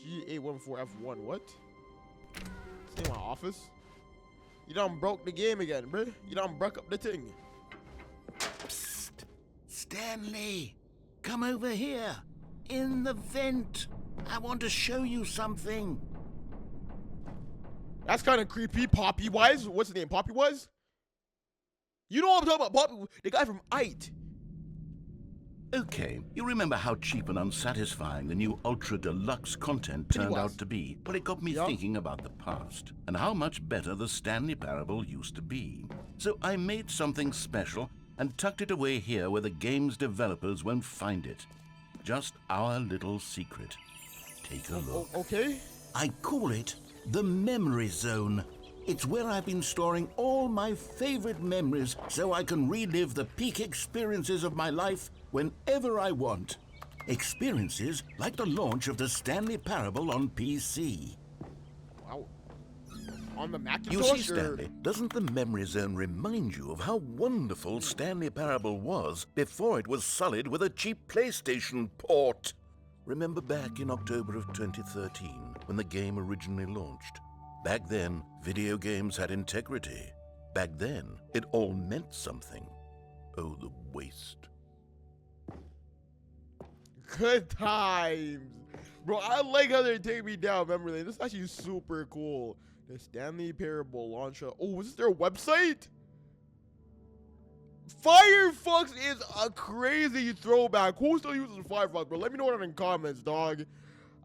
G814 F1, what? This ain't my office. You done broke the game again, bro. You done broke up the thing. Psst. Stanley, come over here. In the vent. I want to show you something. That's kind of creepy. Poppy Wise. What's his name? Poppy Wise? You know what I'm talking about? Poppy, the guy from IT. Okay, you remember how cheap and unsatisfying the new Ultra Deluxe content turned out to be? Well, it got me thinking about the past and how much better the Stanley Parable used to be. So I made something special and tucked it away here where the game's developers won't find it. Just our little secret. Take a look. Okay. I call it the Memory Zone. It's where I've been storing all my favorite memories so I can relive the peak experiences of my life whenever I want. Experiences like the launch of the Stanley Parable on PC. Wow. On the Macintosh? You see, Stanley, doesn't the Memory Zone remind you of how wonderful Stanley Parable was before it was sullied with a cheap PlayStation port? Remember back in October of 2013 when the game originally launched? Back then, video games had integrity. Back then, it all meant something. Oh, the waste. Good times. Bro, I like how they're taking me down memory lane. This is actually super cool. The Stanley Parable launcher. Oh, is this their website? Firefox is a crazy throwback. Who still uses Firefox, bro? Let me know in the comments, dog.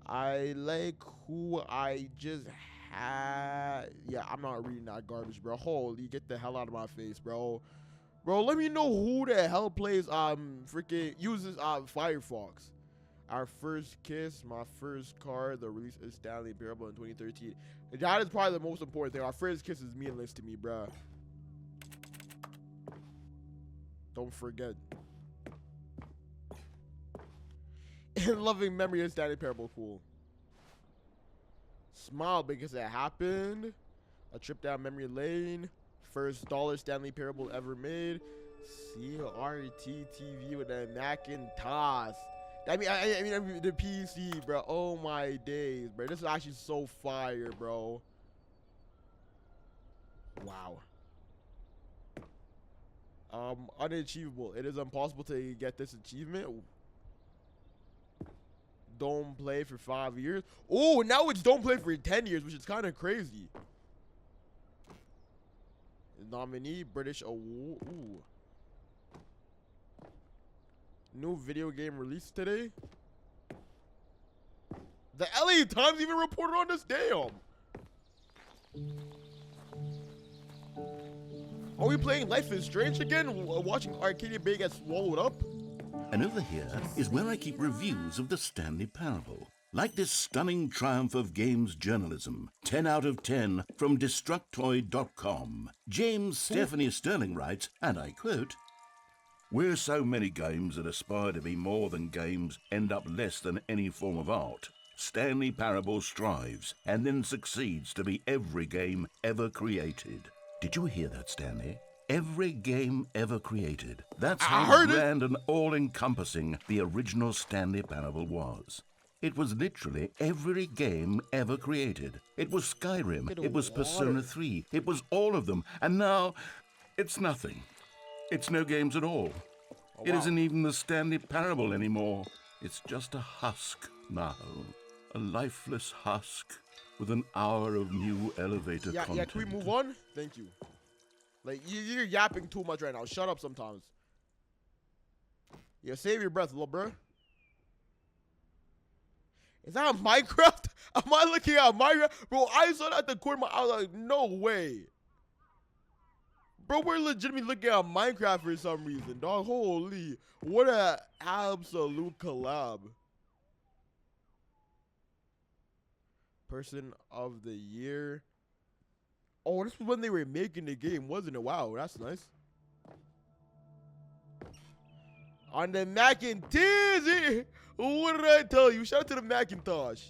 I like who I just had. Yeah, I'm not reading that garbage, bro. Holy, get the hell out of my face, bro. Bro, let me know who the hell plays freaking uses Firefox. Our first kiss, my first car, the release of Stanley Parable in 2013. That is probably the most important thing. Our first kiss is meaningless to me, bro. Don't forget. In loving memory of Stanley Parable, cool. Smile because it happened. A trip down memory lane. First dollar Stanley Parable ever made. CRT TV with a Macintosh. I mean the PC, bro. Oh my days, bro. This is actually so fire, bro. Wow. Unachievable. It is impossible to get this achievement. Don't play for 5 years. Oh, now it's don't play for 10 years, which is kind of crazy. Nominee British Award. Ooh. New video game released today. The LA Times even reported on this. Damn. Are we playing Life is Strange again? Watching Arcadia Bay get swallowed up? And over here is where I keep reviews of the Stanley Parable. Like this stunning triumph of games journalism, 10 out of 10 from Destructoid.com. James Stephanie Sterling writes, and I quote, "Where so many games that aspire to be more than games end up less than any form of art, Stanley Parable strives and then succeeds to be every game ever created." Did you hear that, Stanley? Every game ever created. That's how grand and all-encompassing the original Stanley Parable was. It was literally every game ever created. It was Skyrim, it was Persona 3, it was all of them, and now it's nothing. It's no games at all. It isn't even the Stanley Parable anymore. It's just a husk now. A lifeless husk with an hour of new elevator content. Yeah, can we move on? Thank you. Like, you're yapping too much right now. Shut up sometimes. Yeah, save your breath, little bro. Is that a Minecraft? Am I looking at Minecraft? Bro, I saw that at the corner of my eye. I was like, no way. Bro, we're legitimately looking at Minecraft for some reason, dog. Holy. What a absolute collab. Person of the year. Oh, this was when they were making the game, wasn't it? Wow, that's nice. On the Macintosh. What did I tell you? Shout out to the Macintosh.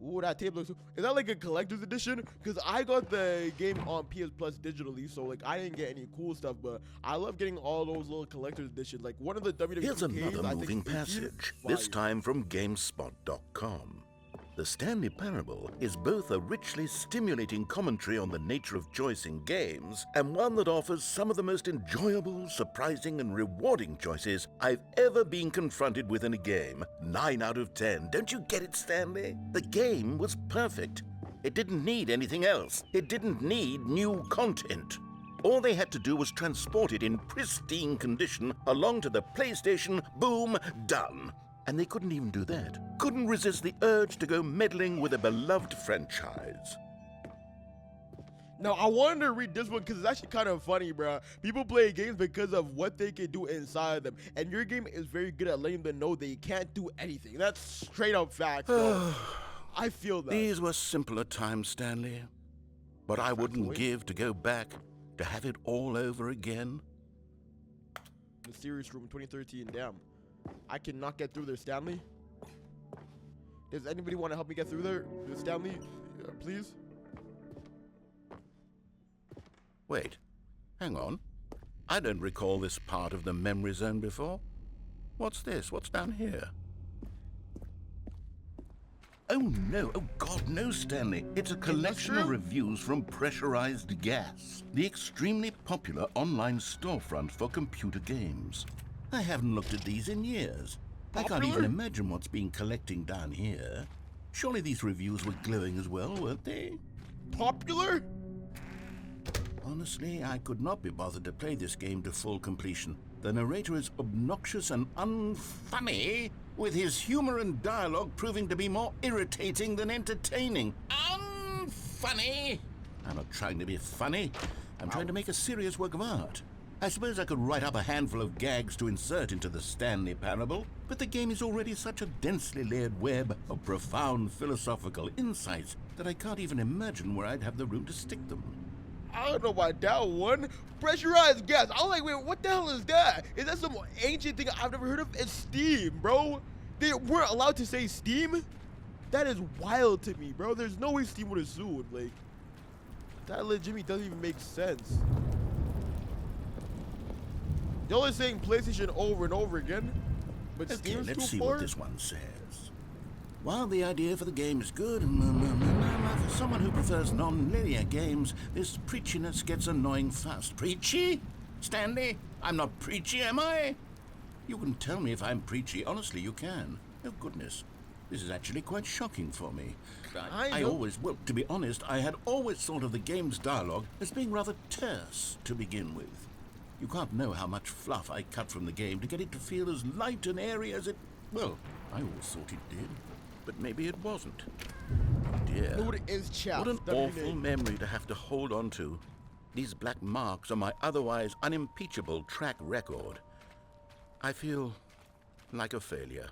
Ooh, that tape looks. Is that like a collector's edition? Because I got the game on PS Plus digitally, so like I didn't get any cool stuff, but I love getting all those little collector's editions. Like one of the WWE. Here's another moving passage, this time from GameSpot.com. The Stanley Parable is both a richly stimulating commentary on the nature of choice in games and one that offers some of the most enjoyable, surprising, and rewarding choices I've ever been confronted with in a game. 9 out of 10. Don't you get it, Stanley? The game was perfect. It didn't need anything else. It didn't need new content. All they had to do was transport it in pristine condition along to the PlayStation. Boom, done. And they couldn't even do that. Couldn't resist the urge to go meddling with a beloved franchise. Now, I wanted to read this one because it's actually kind of funny, bro. People play games because of what they can do inside them. And your game is very good at letting them know they can't do anything. That's straight up fact. I feel that. These were simpler times, Stanley. But I wouldn't give to go back to have it all over again. The Series Room 2013, damn. I cannot get through there, Stanley. Does anybody want to help me get through there? Stanley, please? Wait, hang on. I don't recall this part of the memory zone before. What's this? What's down here? Oh no, oh God, no, Stanley. It's a collection of reviews from Pressurized Gas, the extremely popular online storefront for computer games. I haven't looked at these in years. I can't even imagine what's been collecting down here. Surely these reviews were glowing as well, weren't they? Popular? Honestly, I could not be bothered to play this game to full completion. The narrator is obnoxious and unfunny, with his humor and dialogue proving to be more irritating than entertaining. Unfunny! I'm not trying to be funny. I'm trying to make a serious work of art. I suppose I could write up a handful of gags to insert into the Stanley Parable, but the game is already such a densely layered web of profound philosophical insights that I can't even imagine where I'd have the room to stick them. I don't know about that one. Pressurized gas. I'm like, wait, what the hell is that? Is that some ancient thing I've never heard of? It's Steam, bro. They weren't allowed to say Steam? That is wild to me, bro. There's no way Steam would have sued. Like, that legitimately doesn't even make sense. Y'all are saying PlayStation over and over again, but Steam's too far? Let's see what this one says. While the idea for the game is good, for someone who prefers non-linear games, this preachiness gets annoying fast. Preachy? Stanley? I'm not preachy, am I? You can tell me if I'm preachy. Honestly, you can. Oh, goodness. This is actually quite shocking for me. Well, to be honest, I had always thought of the game's dialogue as being rather terse to begin with. You can't know how much fluff I cut from the game to get it to feel as light and airy as it, well, I always thought it did, but maybe it wasn't. Dear, You know what it is, chaps. what an That'd be awful me. memory to have to hold on to. These black marks on my otherwise unimpeachable track record. I feel like a failure.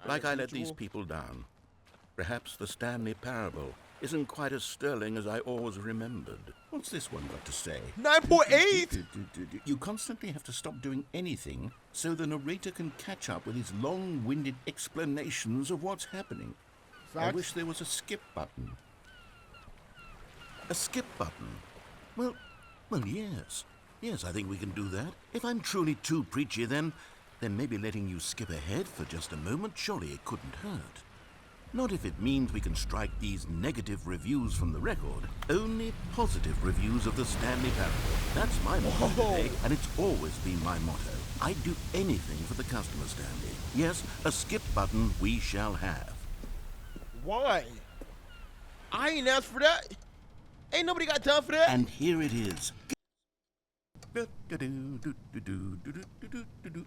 Like I let these people down. Perhaps the Stanley parable isn't quite as sterling as I always remembered. What's this one got to say? 9.8. You constantly have to stop doing anything so the narrator can catch up with his long-winded explanations of what's happening. I Facts. wish there was a skip button. A skip button? Well, yes. Yes, I think we can do that. If I'm truly too preachy, then maybe letting you skip ahead for just a moment, surely it couldn't hurt. Not if it means we can strike these negative reviews from the record. Only positive reviews of the Stanley parable. That's my motto today, and it's always been my motto. I'd do anything for the customer, Stanley. Yes, a skip button we shall have. Why? I ain't asked for that. Ain't nobody got time for that. And here it is.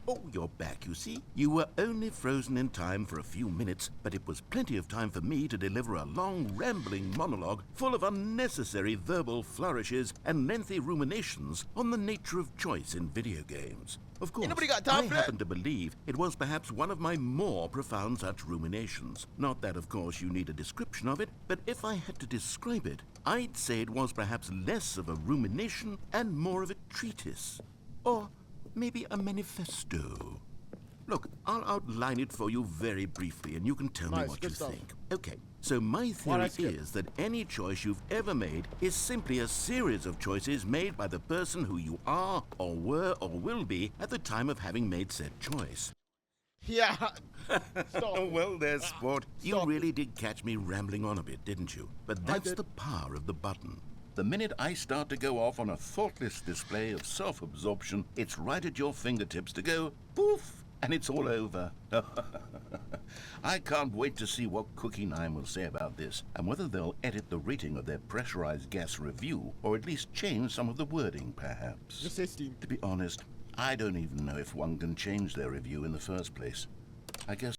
Oh, you're back, you see. You were only frozen in time for a few minutes, but it was plenty of time for me to deliver a long, rambling monologue full of unnecessary verbal flourishes and lengthy ruminations on the nature of choice in video games. Of course, nobody got time I for that. happen to believe it was perhaps one of my more profound such ruminations. Not that, of course, you need a description of it, but if I had to describe it, I'd say it was perhaps less of a rumination and more of a treatise. Or maybe a manifesto. Look, I'll outline it for you very briefly, and you can tell me Nice, what good you stuff. think. Okay, so my Why not theory skip? is that any choice you've ever made is simply a series of choices made by the person who you are, or were, or will be at the time of having made said choice. Yeah. Stop. Oh, well, there's sport. You Stop really did catch me rambling on a bit, didn't you? But I that's did. the power of the button. The minute I start to go off on a thoughtless display of self-absorption, it's right at your fingertips to go poof, and it's all over. I can't wait to see what Cookie 9 will say about this, and whether they'll edit the rating of their pressurized gas review, or at least change some of the wording, perhaps. Just say Steam. To be honest, I don't even know if one can change their review in the first place. I guess...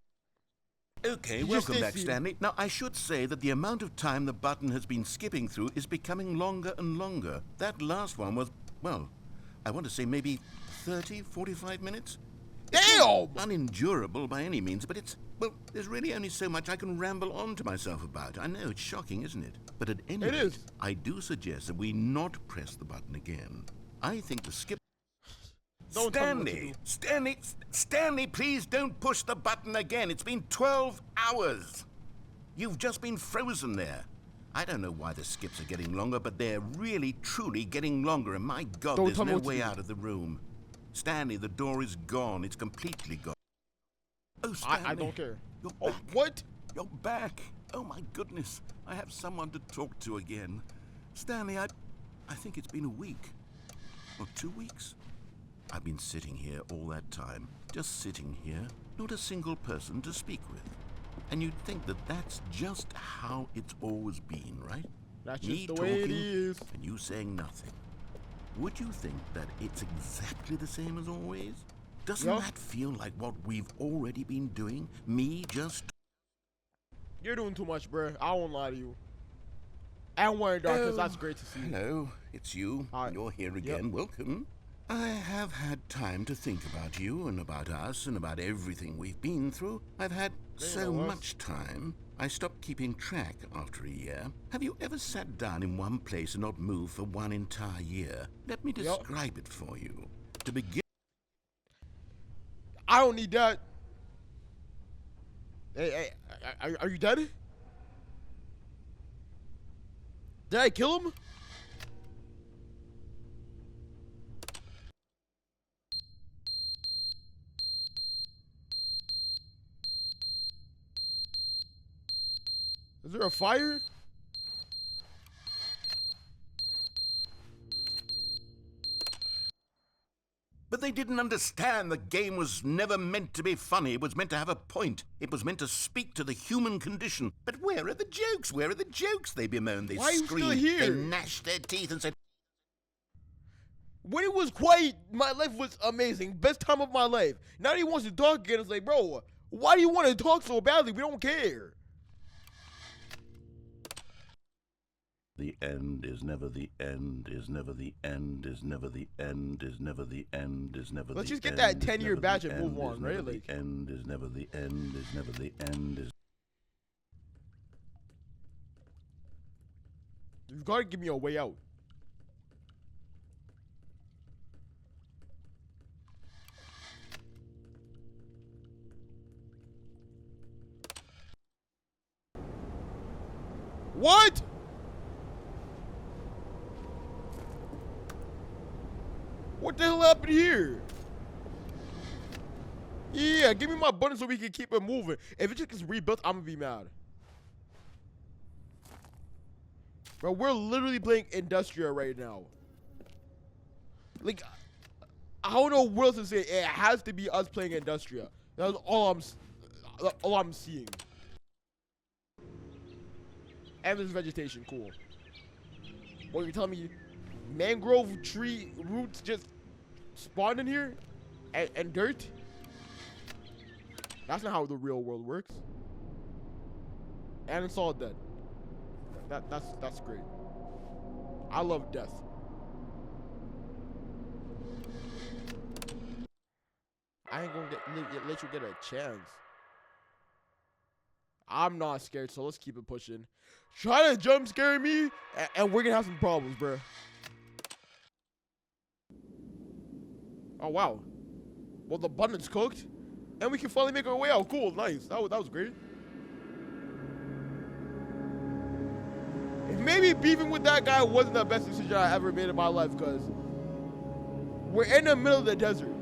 Okay, Just welcome say back, Steam. Stanley. Now, I should say that the amount of time the button has been skipping through is becoming longer and longer. That last one was, well, I want to say maybe 30, 45 minutes? Damn. Unendurable by any means, but it's, well, there's really only so much I can ramble on to myself about. I know, it's shocking, isn't it? But at any It rate, is. I do suggest that we not press the button again. I think the skip... Don't tell me what to Stanley, please don't push the button again. It's been 12 hours. You've just been frozen there. I don't know why the skips are getting longer, but they're really, truly getting longer, and my God, Don't there's tell me no what to way do. out of the room. Stanley, the door is gone. It's completely gone. Oh, Stanley. I don't care. You're Oh, back. what? You're back. Oh, my goodness. I have someone to talk to again. Stanley, I think it's been a week. Or 2 weeks. I've been sitting here all that time. Just sitting here. Not a single person to speak with. And you'd think that that's just how it's always been, right? That's Me just the way it talking is. and you saying nothing. Would you think that it's exactly the same as always? Doesn't Yeah. that feel like what we've already been doing? Me just... You're doing too much, bruh. I won't lie to you. And Warren Darkness, that's great to see. Hello, it's you. Hi. You're here again. Welcome. I have had time to think about you and about us and about everything we've been through. I've had so know us. much time. I stopped keeping track after a year. Have you ever sat down in one place and not moved for one entire year? Let me describe it for you. To begin... I don't need that. Hey, are you dead? Did I kill him? Is there a fire? But they didn't understand the game was never meant to be funny. It was meant to have a point. It was meant to speak to the human condition. But where are the jokes? Where are the jokes? They bemoaned. They Why are you still screamed. here? They gnashed their teeth and said, When it was quiet, my life was amazing. Best time of my life. Now that he wants to talk again, it's like, bro, Why do you want to talk so badly? We don't care. The end is never the end, is never the end, is never the end, is never the end, is never the end. Let's just get that 10-year badge and move on, right? Like, the end is never the end, is never the end, is. you've got to give me a way out. What? What the hell happened here? Yeah, give me my button so we can keep it moving. If it just gets rebuilt, I'm gonna be mad. Bro, we're literally playing Industria right now. Like, I don't know what else to say. It has to be us playing Industria. That's all I'm seeing. And there's vegetation, cool. What, you're telling me mangrove tree roots just spawn in here? And dirt? That's not how the real world works. And it's all dead. That's great. I love death. I ain't gonna let you get a chance. I'm not scared, so let's keep it pushing. Try to jump scare me, and we're gonna have some problems, bro. Oh, wow. Well, the button's cooked, and we can finally make our way out. Cool, nice. That was great. And maybe beefing with that guy wasn't the best decision I ever made in my life, because we're in the middle of the desert.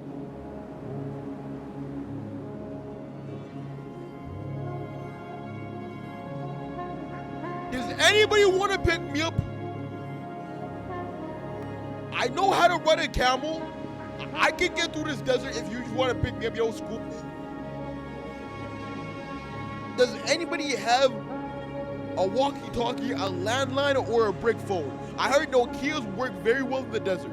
Does anybody want to pick me up? I know how to ride a camel. I can get through this desert if you just want to pick me up, yo, Scoop. Does anybody have a walkie-talkie, a landline, or a brick phone? I heard Nokias work very well in the desert.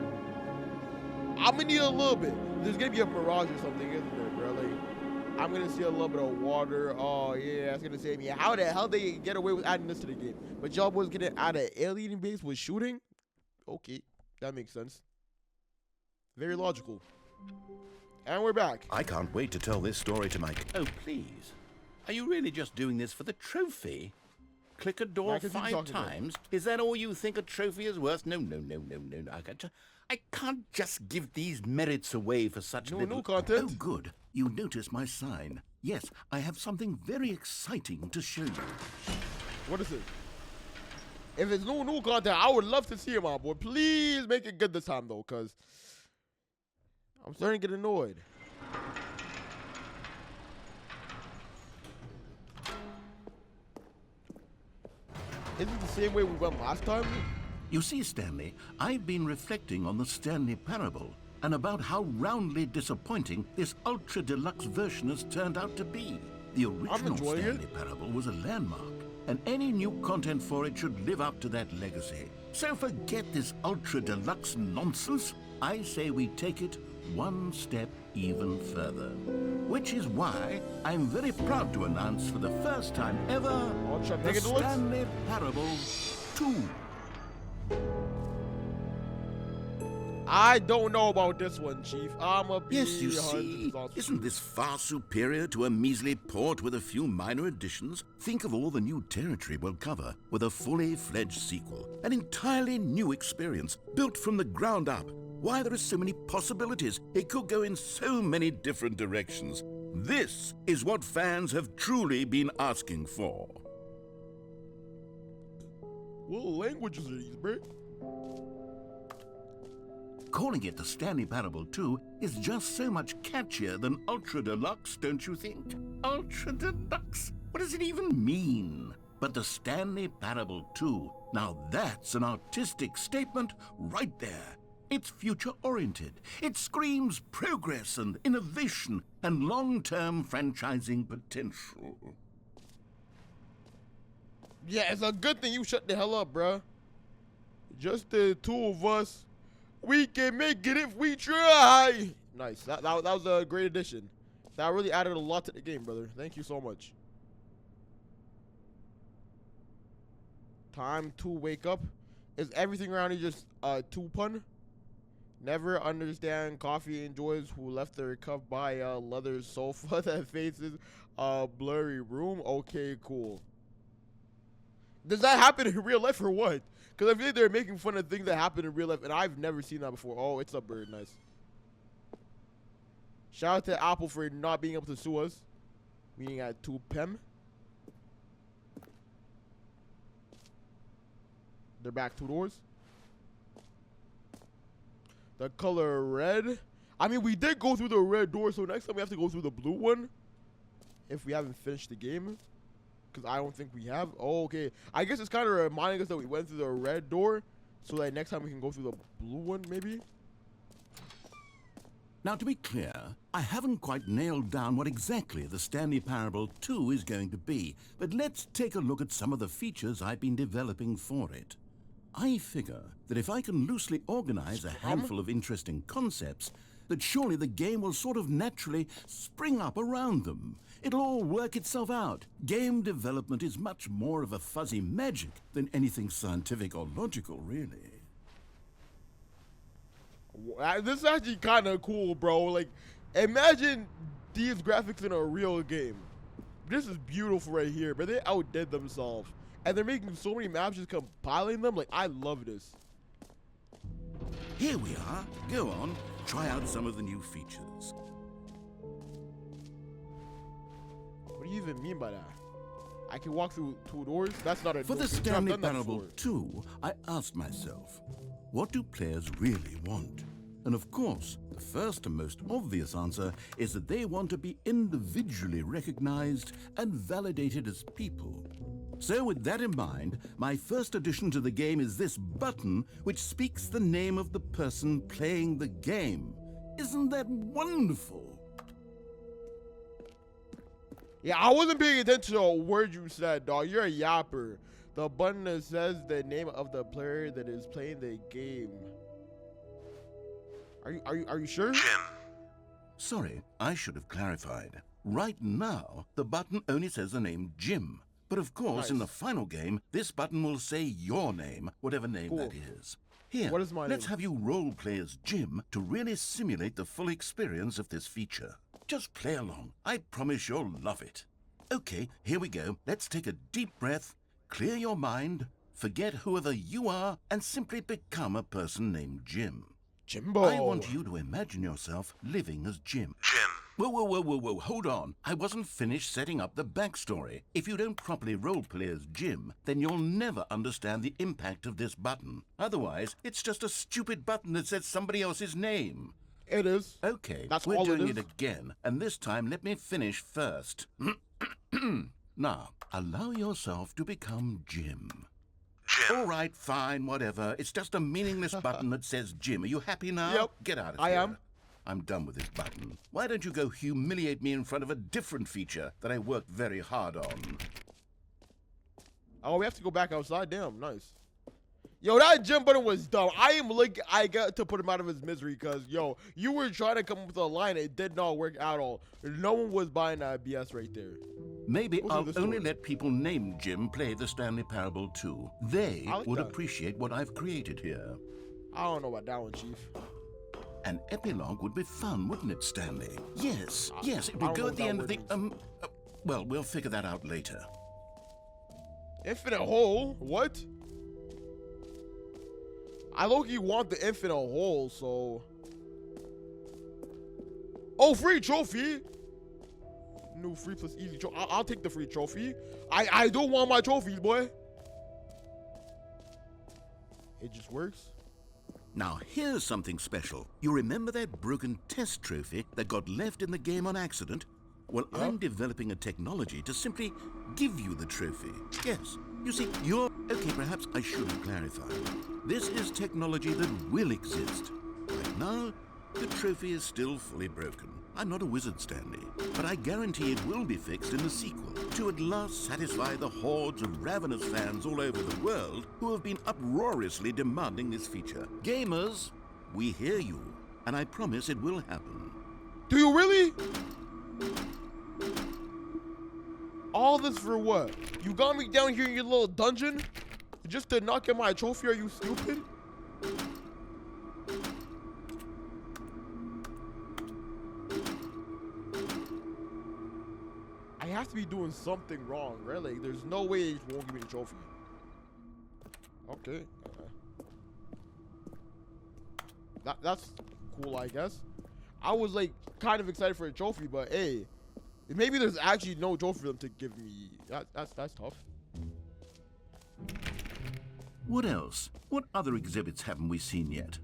I'm gonna need a little bit. There's gonna be a mirage or something, isn't there, bro? Like, I'm gonna see a little bit of water. Oh yeah, that's gonna save me. How the hell they get away with adding this to the game? But y'all was gonna add an alien base with shooting? Okay, that makes sense. Very logical. And we're back. I can't wait to tell this story to Mike. Oh, please. Are you really just doing this for the trophy? Click a door 5 times? Is that all you think a trophy is worth? No. I can't just give these merits away for such little... No content. Oh, good. You notice my sign. Yes, I have something very exciting to show you. What is it? If it's no new content, I would love to see it, my boy. Please make it good this time, though, because I'm starting to get annoyed. Isn't it the same way we went last time? You see, Stanley, I've been reflecting on the Stanley Parable and about how roundly disappointing this Ultra Deluxe version has turned out to be. The original Stanley Parable was a landmark, and any new content for it should live up to that legacy. So forget this Ultra Deluxe nonsense. I say we take it one step even further. Which is why I'm very proud to announce for the first time ever the Stanley Parable 2. I don't know about this one, Chief. I'm a Yes, you see, isn't this far superior to a measly port with a few minor additions? Think of all the new territory we'll cover with a fully fledged sequel. An entirely new experience, built from the ground up. Why, there are so many possibilities. It could go in so many different directions. This is what fans have truly been asking for. What languages are these, bro? Calling it the Stanley Parable 2 is just so much catchier than Ultra Deluxe, don't you think? Ultra Deluxe? What does it even mean? But the Stanley Parable 2, now that's an artistic statement right there. It's future-oriented. It screams progress and innovation and long-term franchising potential. Yeah, it's a good thing you shut the hell up, bruh. Just the two of us. We can make it if we try. Nice. That was a great addition. That really added a lot to the game, brother. Thank you so much. Time to wake up. Is everything around you just two pun? Never understand coffee enjoys who left their cup by a leather sofa that faces a blurry room. Okay, cool. Does that happen in real life or what? Because I feel like they're making fun of things that happen in real life, and I've never seen that before. Oh, it's a bird. Nice. Shout out to Apple for not being able to sue us. Meaning at 2 p.m. They're back 2 doors. The color red. I mean, we did go through the red door, so next time we have to go through the blue one. If we haven't finished the game. Because I don't think we have. Oh, okay. I guess it's kind of reminding us that we went through the red door. So that next time we can go through the blue one, maybe. Now, to be clear, I haven't quite nailed down what exactly the Stanley Parable 2 is going to be, but let's take a look at some of the features I've been developing for it. I figure that if I can loosely organize a handful of interesting concepts, that surely the game will sort of naturally spring up around them. It'll all work itself out. Game development is much more of a fuzzy magic than anything scientific or logical, really. This is actually kind of cool, bro. Like, imagine these graphics in a real game. This is beautiful right here, but they outdid themselves. And they're making so many maps, just compiling them. Like, I love this. Here we are. Go on, try out some of the new features. What do you even mean by that? I can walk through 2 doors? That's not a For door. the Stanley Parable 2, I asked myself, what do players really want? And of course, the first and most obvious answer is that they want to be individually recognized and validated as people. So with that in mind, my first addition to the game is this button which speaks the name of the person playing the game. Isn't that wonderful? Yeah, I wasn't paying attention to a word you said, dog. You're a yapper. The button that says the name of the player that is playing the game. Are you sure? Jim. Sorry, I should have clarified. Right now, the button only says the name Jim. But of course, in the final game, this button will say your name, whatever name that is. Here, what is my let's name? have you role play as Jim to really simulate the full experience of this feature. Just play along. I promise you'll love it. Okay, here we go. Let's take a deep breath, clear your mind, forget whoever you are, and simply become a person named Jim. Jimbo. I want you to imagine yourself living as Jim. Jim. Whoa, hold on. I wasn't finished setting up the backstory. If you don't properly roleplay as Jim, then you'll never understand the impact of this button. Otherwise, it's just a stupid button that says somebody else's name. It is. Okay, That's we're all doing it it is. again, and this time let me finish first. Now, allow yourself to become Jim. Jim. All right, fine, whatever. It's just a meaningless button that says Jim. Are you happy now? Yep. Get out of I here. am. I'm done with this button. Why don't you go humiliate me in front of a different feature that I worked very hard on? Oh, we have to go back outside. Damn, nice. Yo, that Jim button was dumb. I got to put him out of his misery because, yo, you were trying to come up with a line. It did not work at all. No one was buying that BS right there. Maybe Go I'll through the only story. let people named Jim play the Stanley Parable 2. They I like would that. appreciate what I've created here. I don't know about that one, Chief. An epilogue would be fun, wouldn't it, Stanley? Yes, it I would don't go know at the what end that of the, word well, we'll figure that out later. Infinite hole? What? I low-key want the infinite hole, so... Oh, free trophy! New free plus easy trophy. I'll take the free trophy. I don't want my trophies, boy. It just works. Now, here's something special. You remember that broken test trophy that got left in the game on accident? Well, Yeah. I'm developing a technology to simply give you the trophy. Yes. You see, you're... Okay, perhaps I should have clarified. This is technology that will exist. Right now, the trophy is still fully broken. I'm not a wizard, Stanley, but I guarantee it will be fixed in the sequel to at last satisfy the hordes of ravenous fans all over the world who have been uproariously demanding this feature. Gamers, we hear you, and I promise it will happen. Do you really? All this for what? You got me down here in your little dungeon just to not get my trophy? Are you stupid? I have to be doing something wrong, right? Like, there's no way it won't give me the trophy. Okay. That's cool, I guess. I was like kind of excited for a trophy, but hey, maybe there's actually no trophy for them to give me. That's tough. What else? What other exhibits haven't we seen yet?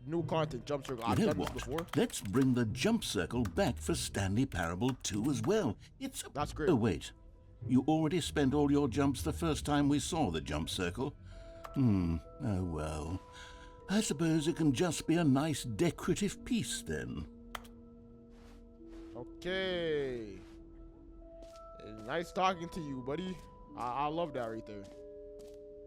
New content, jump circle. I've You know done this what? before. Let's bring the jump circle back for Stanley Parable 2 as well. That's great. Oh, wait. You already spent all your jumps the first time we saw the jump circle. Oh, well. I suppose it can just be a nice decorative piece then. Okay. Nice talking to you, buddy. I love that right there.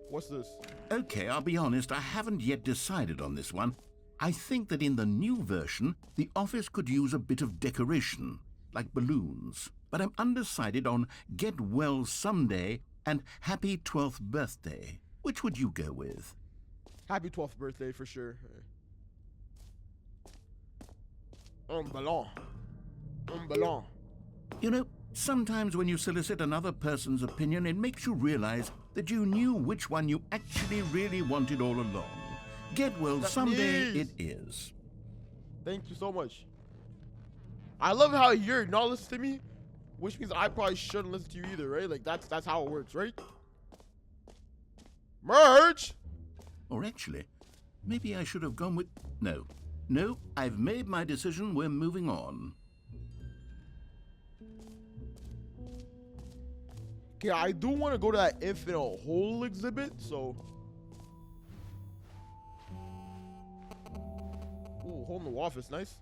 What's this? Okay, I'll be honest, I haven't yet decided on this one. I think that in the new version, the office could use a bit of decoration, like balloons. But I'm undecided on Get Well Someday and Happy 12th Birthday. Which would you go with? Happy 12th birthday for sure. Un ballon. Un ballon. You know, sometimes when you solicit another person's opinion, it makes you realize that you knew which one you actually really wanted all along. Get Well Someday it is. Thank you so much. I love how you're not listening to me, which means I probably shouldn't listen to you either, right? Like that's how it works, right? Merge! Or actually, maybe I should have gone with... No, I've made my decision. We're moving on. Okay, I do want to go to that infinite hole exhibit, so... Ooh, hole in the office, nice.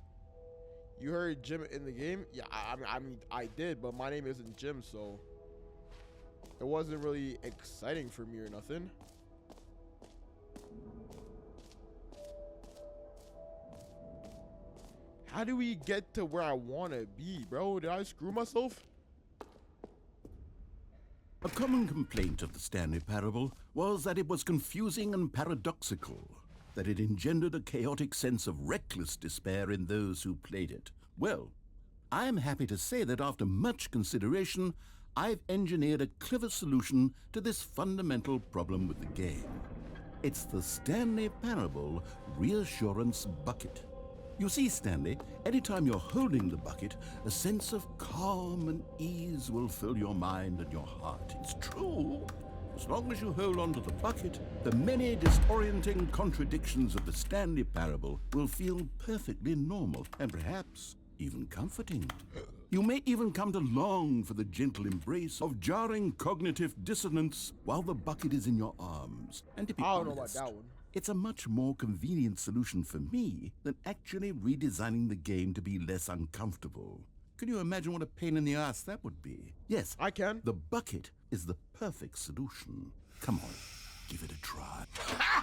You heard Jim in the game? Yeah, I mean, I did, but my name isn't Jim, so... It wasn't really exciting for me or nothing. How do we get to where I want to be, bro? Did I screw myself? A common complaint of the Stanley Parable was that it was confusing and paradoxical, that it engendered a chaotic sense of reckless despair in those who played it. Well, I am happy to say that after much consideration, I've engineered a clever solution to this fundamental problem with the game. It's the Stanley Parable Reassurance Bucket. You see, Stanley, anytime you're holding the bucket, a sense of calm and ease will fill your mind and your heart. It's true. As long as you hold on to the bucket, the many disorienting contradictions of the Stanley Parable will feel perfectly normal and perhaps even comforting. You may even come to long for the gentle embrace of jarring cognitive dissonance while the bucket is in your arms. And to be I honest, don't know about that one. it's a much more convenient solution for me than actually redesigning the game to be less uncomfortable. Can you imagine what a pain in the ass that would be? Yes, I can. the bucket is the perfect solution. Come on, give it a try.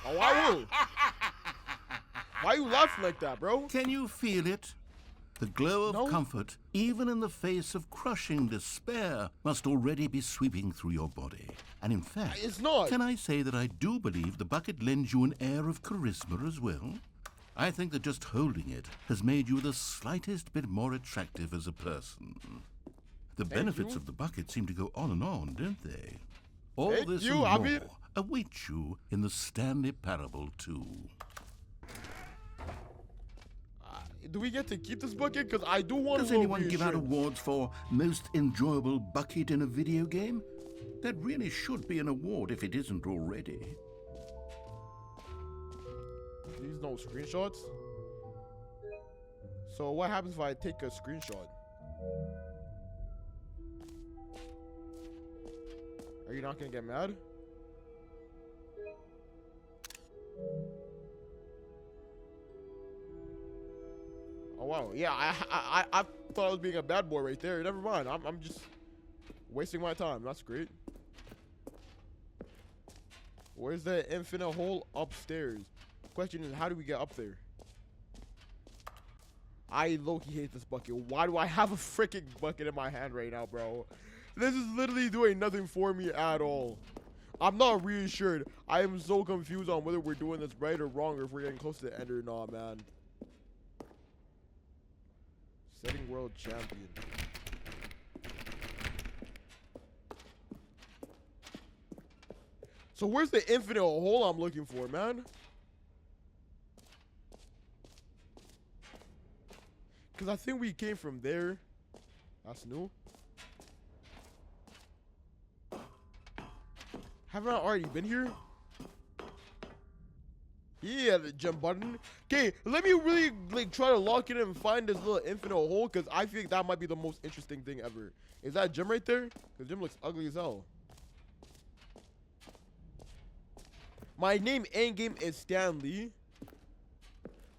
Oh, I will. Why you laughing like that, bro? Can you feel it? The glow of No. comfort, even in the face of crushing despair, must already be sweeping through your body. And in fact, It's not. can I say that I do believe the bucket lends you an air of charisma as well? I think that just holding it has made you the slightest bit more attractive as a person. The benefits you. of the bucket seem to go on and on, don't they? All Thank this you, and I more mean- await you in the Stanley Parable 2. Do we get to keep this bucket? Because I do want to. Does anyone give out awards for most enjoyable bucket in a video game? That really should be an award if it isn't already. These no screenshots. So what happens if I take a screenshot? Are you not gonna get mad? Oh wow, yeah, I thought I was being a bad boy right there. Never mind, I'm just wasting my time. That's great. Where's the infinite hole? Upstairs. Question is, how do we get up there? I low-key hate this bucket. Why do I have a freaking bucket in my hand right now, bro? This is literally doing nothing for me at all. I'm not reassured. I am so confused on whether we're doing this right or wrong, or if we're getting close to the end or not, man. Setting world champion. So where's the infinite hole I'm looking for, man? Because I think we came from there. That's new. Haven't I already been here? Yeah, the jump button. Okay, let me really like try to lock it in and find this little infinite hole, because I think that might be the most interesting thing ever. Is that gym right there? Because gym looks ugly as hell. My name endgame is Stanley.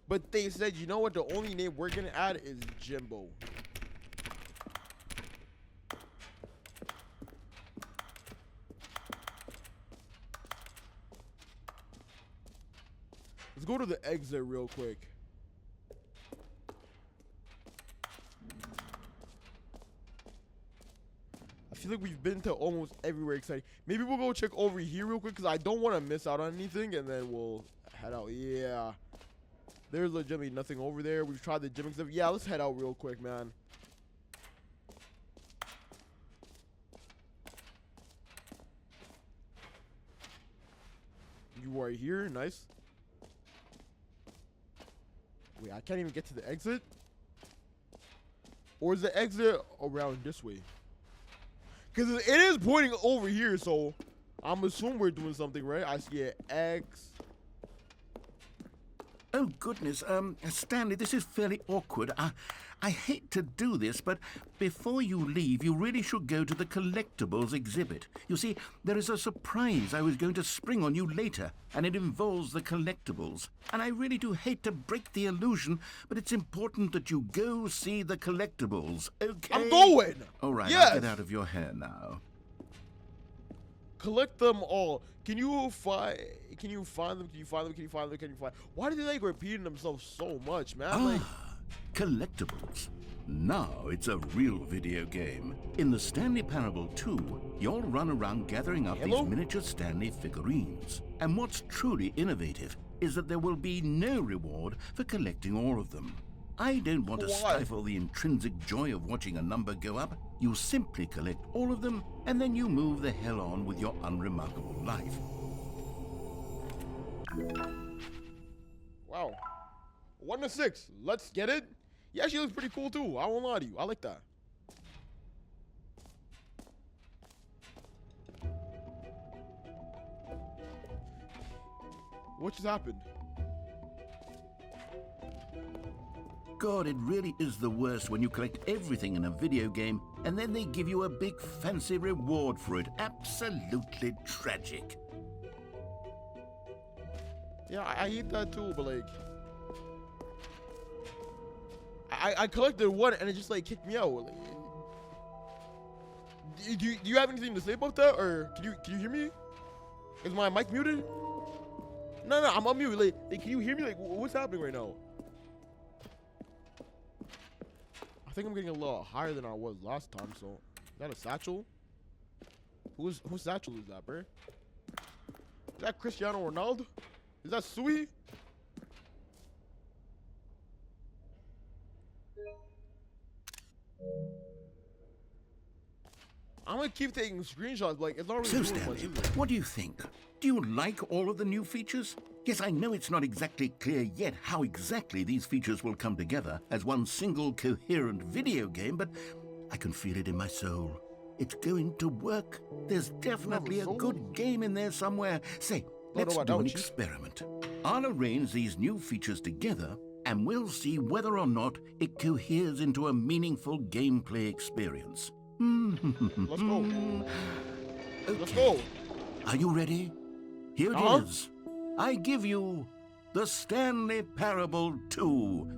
But they said, you know what? The only name we're going to add is Jimbo. Let's go to the exit real quick. I feel like we've been to almost everywhere exciting. Maybe we'll go check over here real quick, because I don't want to miss out on anything, and then we'll head out. Yeah. There's legitimately nothing over there. We've tried the gym and stuff. Yeah, let's head out real quick, man. You are here. Nice. Wait, I can't even get to the exit? Or is the exit around this way? Because it is pointing over here, so I'm assuming we're doing something, right? I see an X. Oh, goodness. Stanley, this is fairly awkward. I hate to do this, but before you leave, you really should go to the collectibles exhibit. You see, there is a surprise I was going to spring on you later, and it involves the collectibles. And I really do hate to break the illusion, but it's important that you go see the collectibles, okay? I'm going! All right, yes. I'll get out of your hair now. Collect them all. Can you find them? Can you find them? Can you find them? Can you find? Why do they like repeating themselves so much, man? Like, collectibles. Now it's a real video game. In the Stanley Parable 2, you'll run around gathering up these miniature Stanley figurines. And what's truly innovative is that there will be no reward for collecting all of them. I don't want to stifle the intrinsic joy of watching a number go up. You simply collect all of them, and then you move the hell on with your unremarkable life. wow. 1 to 6. Let's get it. Yeah, she looks pretty cool too. I won't lie to you. I like that. What just happened? God, it really is the worst when you collect everything in a video game and then they give you a big fancy reward for it. Absolutely tragic. Yeah, I hate that too, but like, I collected one and it just like kicked me out. Like, do you have anything to say about that, or can you hear me? Is my mic muted? No, I'm unmuted. Like, can you hear me? Like, what's happening right now? I think I'm getting a little higher than I was last time. So, is that a satchel? Whose satchel is that, bro? Is that Cristiano Ronaldo? Is that Sui? I'm gonna keep taking screenshots. Like, it's not really So, doing much, Stanley, is it? what do you think? Do you like all of the new features? Yes, I know it's not exactly clear yet how exactly these features will come together as one single coherent video game, but I can feel it in my soul. It's going to work. There's definitely a good game in there somewhere. Say, let's do an experiment. I'll arrange these new features together, and we'll see whether or not it coheres into a meaningful gameplay experience. Let's go. Okay. Let's go. Are you ready? Here it is. I give you the Stanley Parable 2.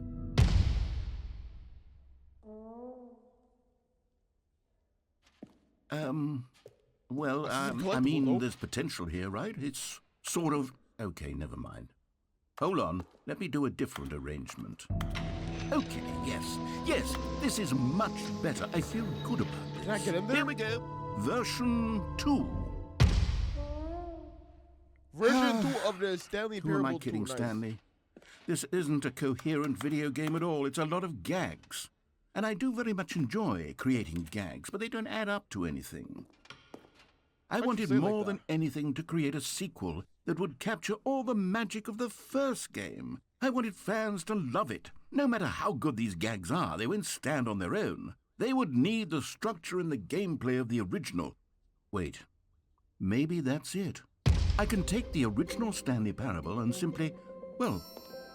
Well, I mean, there's potential here, right? It's sort of... Okay, never mind. Hold on. Let me do a different arrangement. Okay, yes, this is much better. I feel good about this. Can I get in there? Here we go. Version 2. Version 2 of the Stanley Who am Parable I kidding, 2. Nice. Stanley? This isn't a coherent video game at all. It's a lot of gags. And I do very much enjoy creating gags, but they don't add up to anything. I Why'd you wanted say it like more that? than anything to create a sequel that would capture all the magic of the first game. I wanted fans to love it. No matter how good these gags are, they won't stand on their own. They would need the structure and the gameplay of the original. Wait, maybe that's it. I can take the original Stanley Parable and simply, well,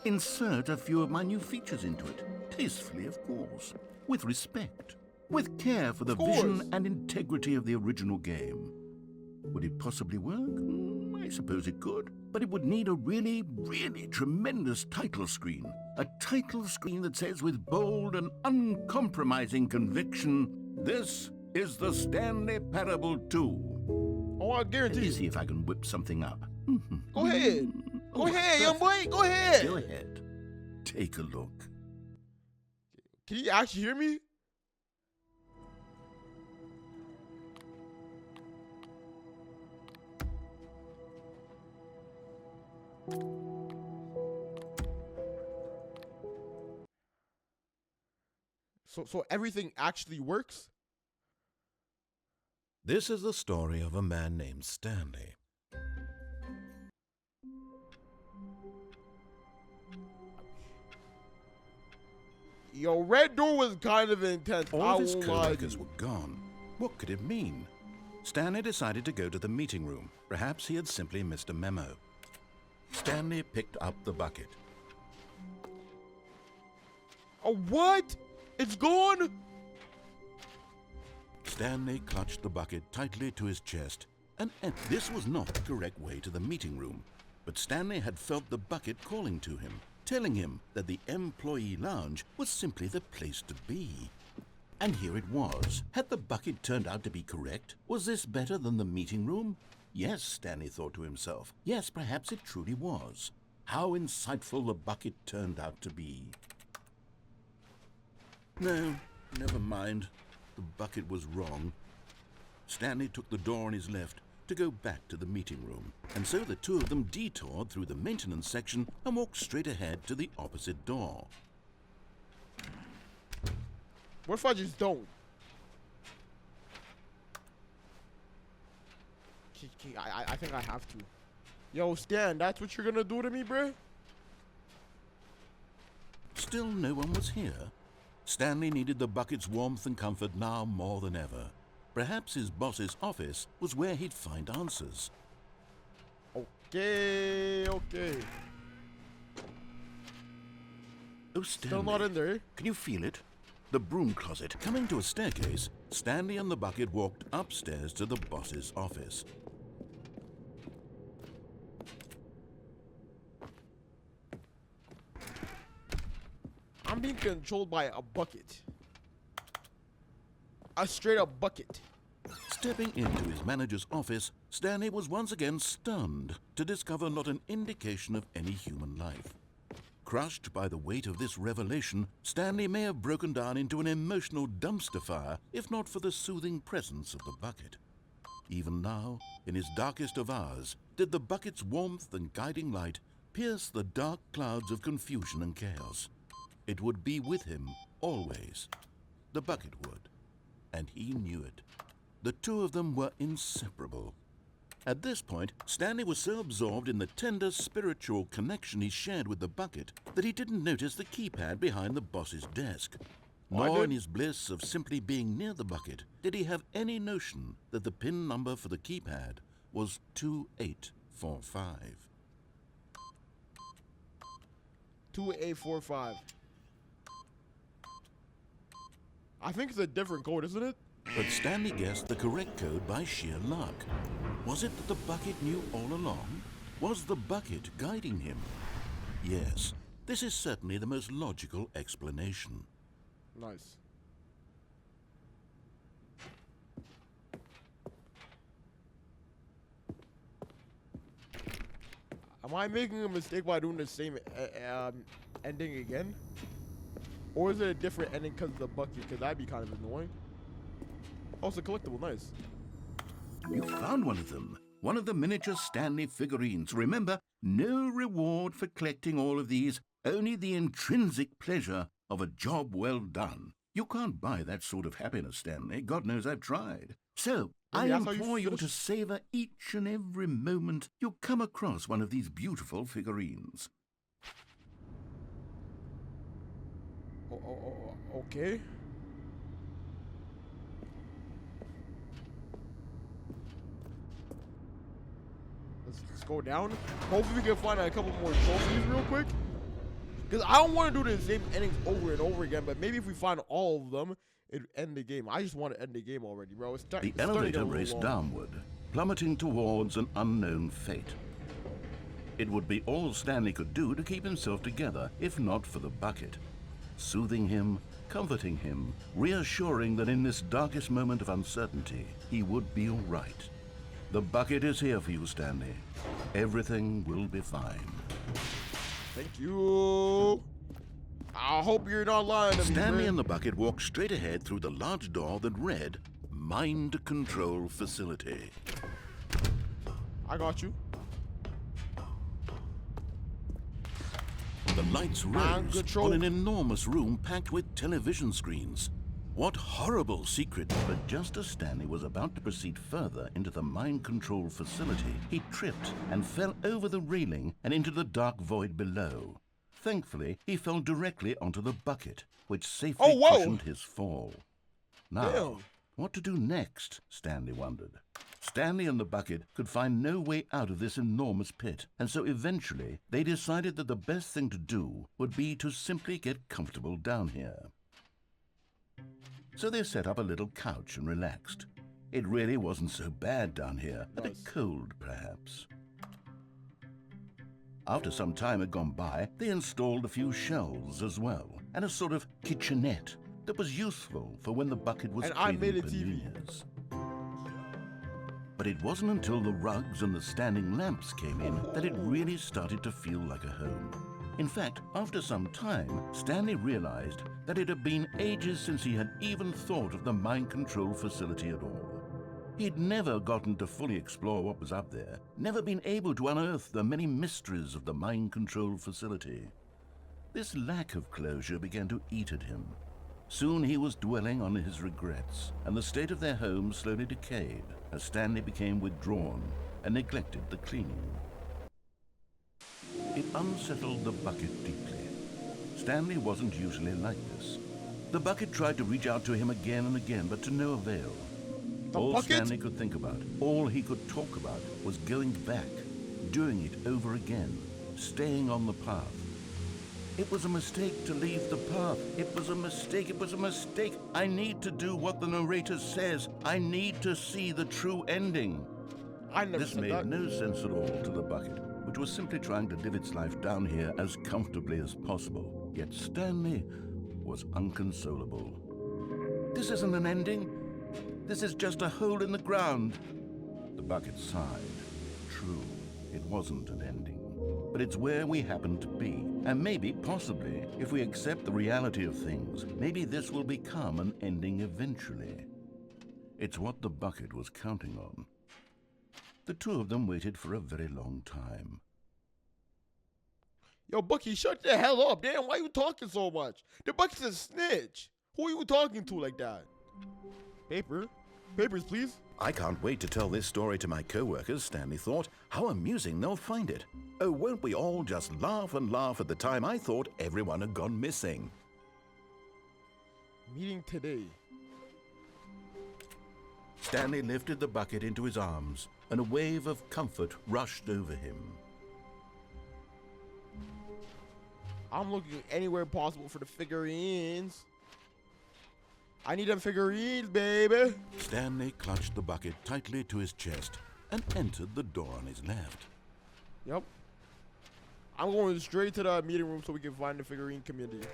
insert a few of my new features into it. Tastefully, of course. With respect. With care for the vision and integrity of the original game. Would it possibly work? I suppose it could. But it would need a really, really tremendous title screen. A title screen that says with bold and uncompromising conviction, "This is the Stanley Parable 2. Oh, I Let me guarantee. see if I can whip something up. Go ahead. Go Oh, ahead, young perfect. boy. Go ahead. Go ahead. Take a look. Can you actually hear me? So everything actually works? This is the story of a man named Stanley. Yo, Red Door was kind of intense. I All of his won't lie to co-workers you. were gone. What could it mean? Stanley decided to go to the meeting room. Perhaps he had simply missed a memo. Stanley picked up the bucket. Oh, what? It's gone? Stanley clutched the bucket tightly to his chest, and this was not the correct way to the meeting room. But Stanley had felt the bucket calling to him, telling him that the employee lounge was simply the place to be. And here it was. Had the bucket turned out to be correct? Was this better than the meeting room? Yes, Stanley thought to himself. Yes, perhaps it truly was. How insightful the bucket turned out to be. No, never mind. The bucket was wrong. Stanley took the door on his left to go back to the meeting room, and so the two of them detoured through the maintenance section and walked straight ahead to the opposite door. What if I just don't? I think I have to. Yo, Stan, that's what you're gonna do to me, bruh? Still no one was here. Stanley needed the bucket's warmth and comfort now more than ever. Perhaps his boss's office was where he'd find answers. Okay. Oh, Stanley. Still not in there. Can you feel it? The broom closet. Coming to a staircase, Stanley and the bucket walked upstairs to the boss's office. I'm being controlled by a bucket. A straight up bucket. Stepping into his manager's office, Stanley was once again stunned to discover not an indication of any human life. Crushed by the weight of this revelation, Stanley may have broken down into an emotional dumpster fire if not for the soothing presence of the bucket. Even now, in his darkest of hours, did the bucket's warmth and guiding light pierce the dark clouds of confusion and chaos. It would be with him always. The bucket would. And he knew it. The two of them were inseparable. At this point, Stanley was so absorbed in the tender spiritual connection he shared with the bucket that he didn't notice the keypad behind the boss's desk. Nor in his bliss of simply being near the bucket did he have any notion that the PIN number for the keypad was 2845. 2845. I think it's a different code, isn't it? But Stanley guessed the correct code by sheer luck. Was it that the bucket knew all along? Was the bucket guiding him? Yes, this is certainly the most logical explanation. Nice. Am I making a mistake by doing the same ending again? Or is it a different ending because of the bucket? Because that'd be kind of annoying. Oh, it's a collectible. Nice. You found one of them. One of the miniature Stanley figurines. Remember, no reward for collecting all of these, only the intrinsic pleasure of a job well done. You can't buy that sort of happiness, Stanley. God knows I've tried. So, Maybe I that's how you implore you finish? to savor each and every moment you come across one of these beautiful figurines. Okay. Let's go down. Hopefully we can find a couple more trophies real quick. Because I don't want to do the same endings over and over again, but maybe if we find all of them, it'd end the game. I just want to end the game already, bro. The Starting to get elevator a little raced long. downward, plummeting towards an unknown fate. It would be all Stanley could do to keep himself together, if not for the bucket. Soothing him, comforting him, reassuring that in this darkest moment of uncertainty, he would be all right. The bucket is here for you, Stanley. Everything will be fine. Thank you. I hope you're not lying to me, Stanley man. and the bucket walked straight ahead through the large door that read, Mind Control Facility. I got you. The lights Mind rose control. on an enormous room packed with television screens. What horrible secret! But just as Stanley was about to proceed further into the mind control facility, he tripped and fell over the railing and into the dark void below. Thankfully, he fell directly onto the bucket, which safely Oh, whoa. cushioned his fall. Now, Damn. what to do next? Stanley wondered. Stanley and the bucket could find no way out of this enormous pit, and so eventually they decided that the best thing to do would be to simply get comfortable down here. So they set up a little couch and relaxed. It really wasn't so bad down here, a bit Nice. cold perhaps. After some time had gone by, they installed a few shelves as well, and a sort of kitchenette that was useful for when the bucket was And I craving made a TV. paninias. But it wasn't until the rugs and the standing lamps came in that it really started to feel like a home. In fact, after some time, Stanley realized that it had been ages since he had even thought of the mind control facility at all. He'd never gotten to fully explore what was up there, never been able to unearth the many mysteries of the mind control facility. This lack of closure began to eat at him. Soon he was dwelling on his regrets, and the state of their home slowly decayed as Stanley became withdrawn and neglected the cleaning. It unsettled the bucket deeply. Stanley wasn't usually like this. The bucket tried to reach out to him again and again, but to no avail. All bucket? Stanley could think about, all he could talk about, was going back, doing it over again, staying on the path. It was a mistake to leave the path. It was a mistake. It was a mistake. I need to do what the narrator says. I need to see the true ending. I never This said made that. no sense at all to the bucket, which was simply trying to live its life down here as comfortably as possible. Yet Stanley was unconsolable. This isn't an ending. This is just a hole in the ground. The bucket sighed. True, it wasn't an ending. But it's where we happen to be. And maybe, possibly, if we accept the reality of things, maybe this will become an ending eventually. It's what the bucket was counting on. The two of them waited for a very long time. Yo, Bucky, shut the hell up. Damn, why you talking so much? The Bucky's a snitch. Who are you talking to like that? Paper? Papers, please. I can't wait to tell this story to my co-workers, Stanley thought. How amusing they'll find it. Oh, won't we all just laugh and laugh at the time I thought everyone had gone missing. Meeting today. Stanley lifted the bucket into his arms, and a wave of comfort rushed over him. I'm looking anywhere possible for the figurines. I need them figurines, baby. Stanley clutched the bucket tightly to his chest and entered the door on his left. Yep. I'm going straight to the meeting room so we can find the figurine community.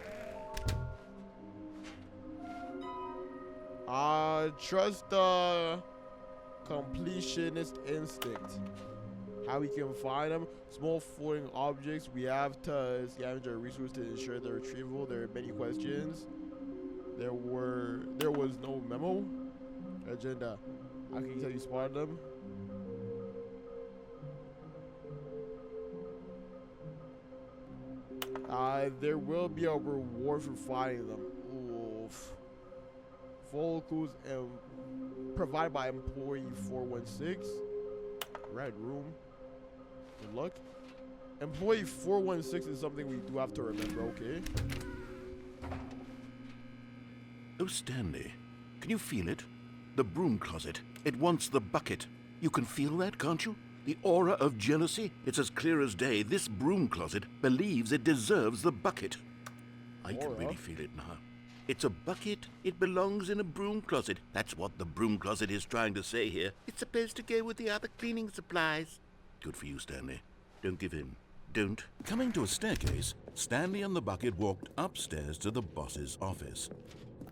Trust the completionist instinct. how we can find them. Small floating objects. We have to scavenge our resources to ensure their retrieval. There are many questions. There was no memo. Agenda. How can you tell you spotted them? There will be a reward for finding them. Oof. Full clues and provided by employee 416. Red room. Good luck. Employee 416 is something we do have to remember, okay? Oh, Stanley, can you feel it? The broom closet. It wants the bucket. You can feel that, can't you? The aura of jealousy. It's as clear as day. This broom closet believes it deserves the bucket. I can really feel it now. It's a bucket. It belongs in a broom closet. That's what the broom closet is trying to say here. It's supposed to go with the other cleaning supplies. Good for you, Stanley. Don't give in. Don't. Coming to a staircase, Stanley and the bucket walked upstairs to the boss's office.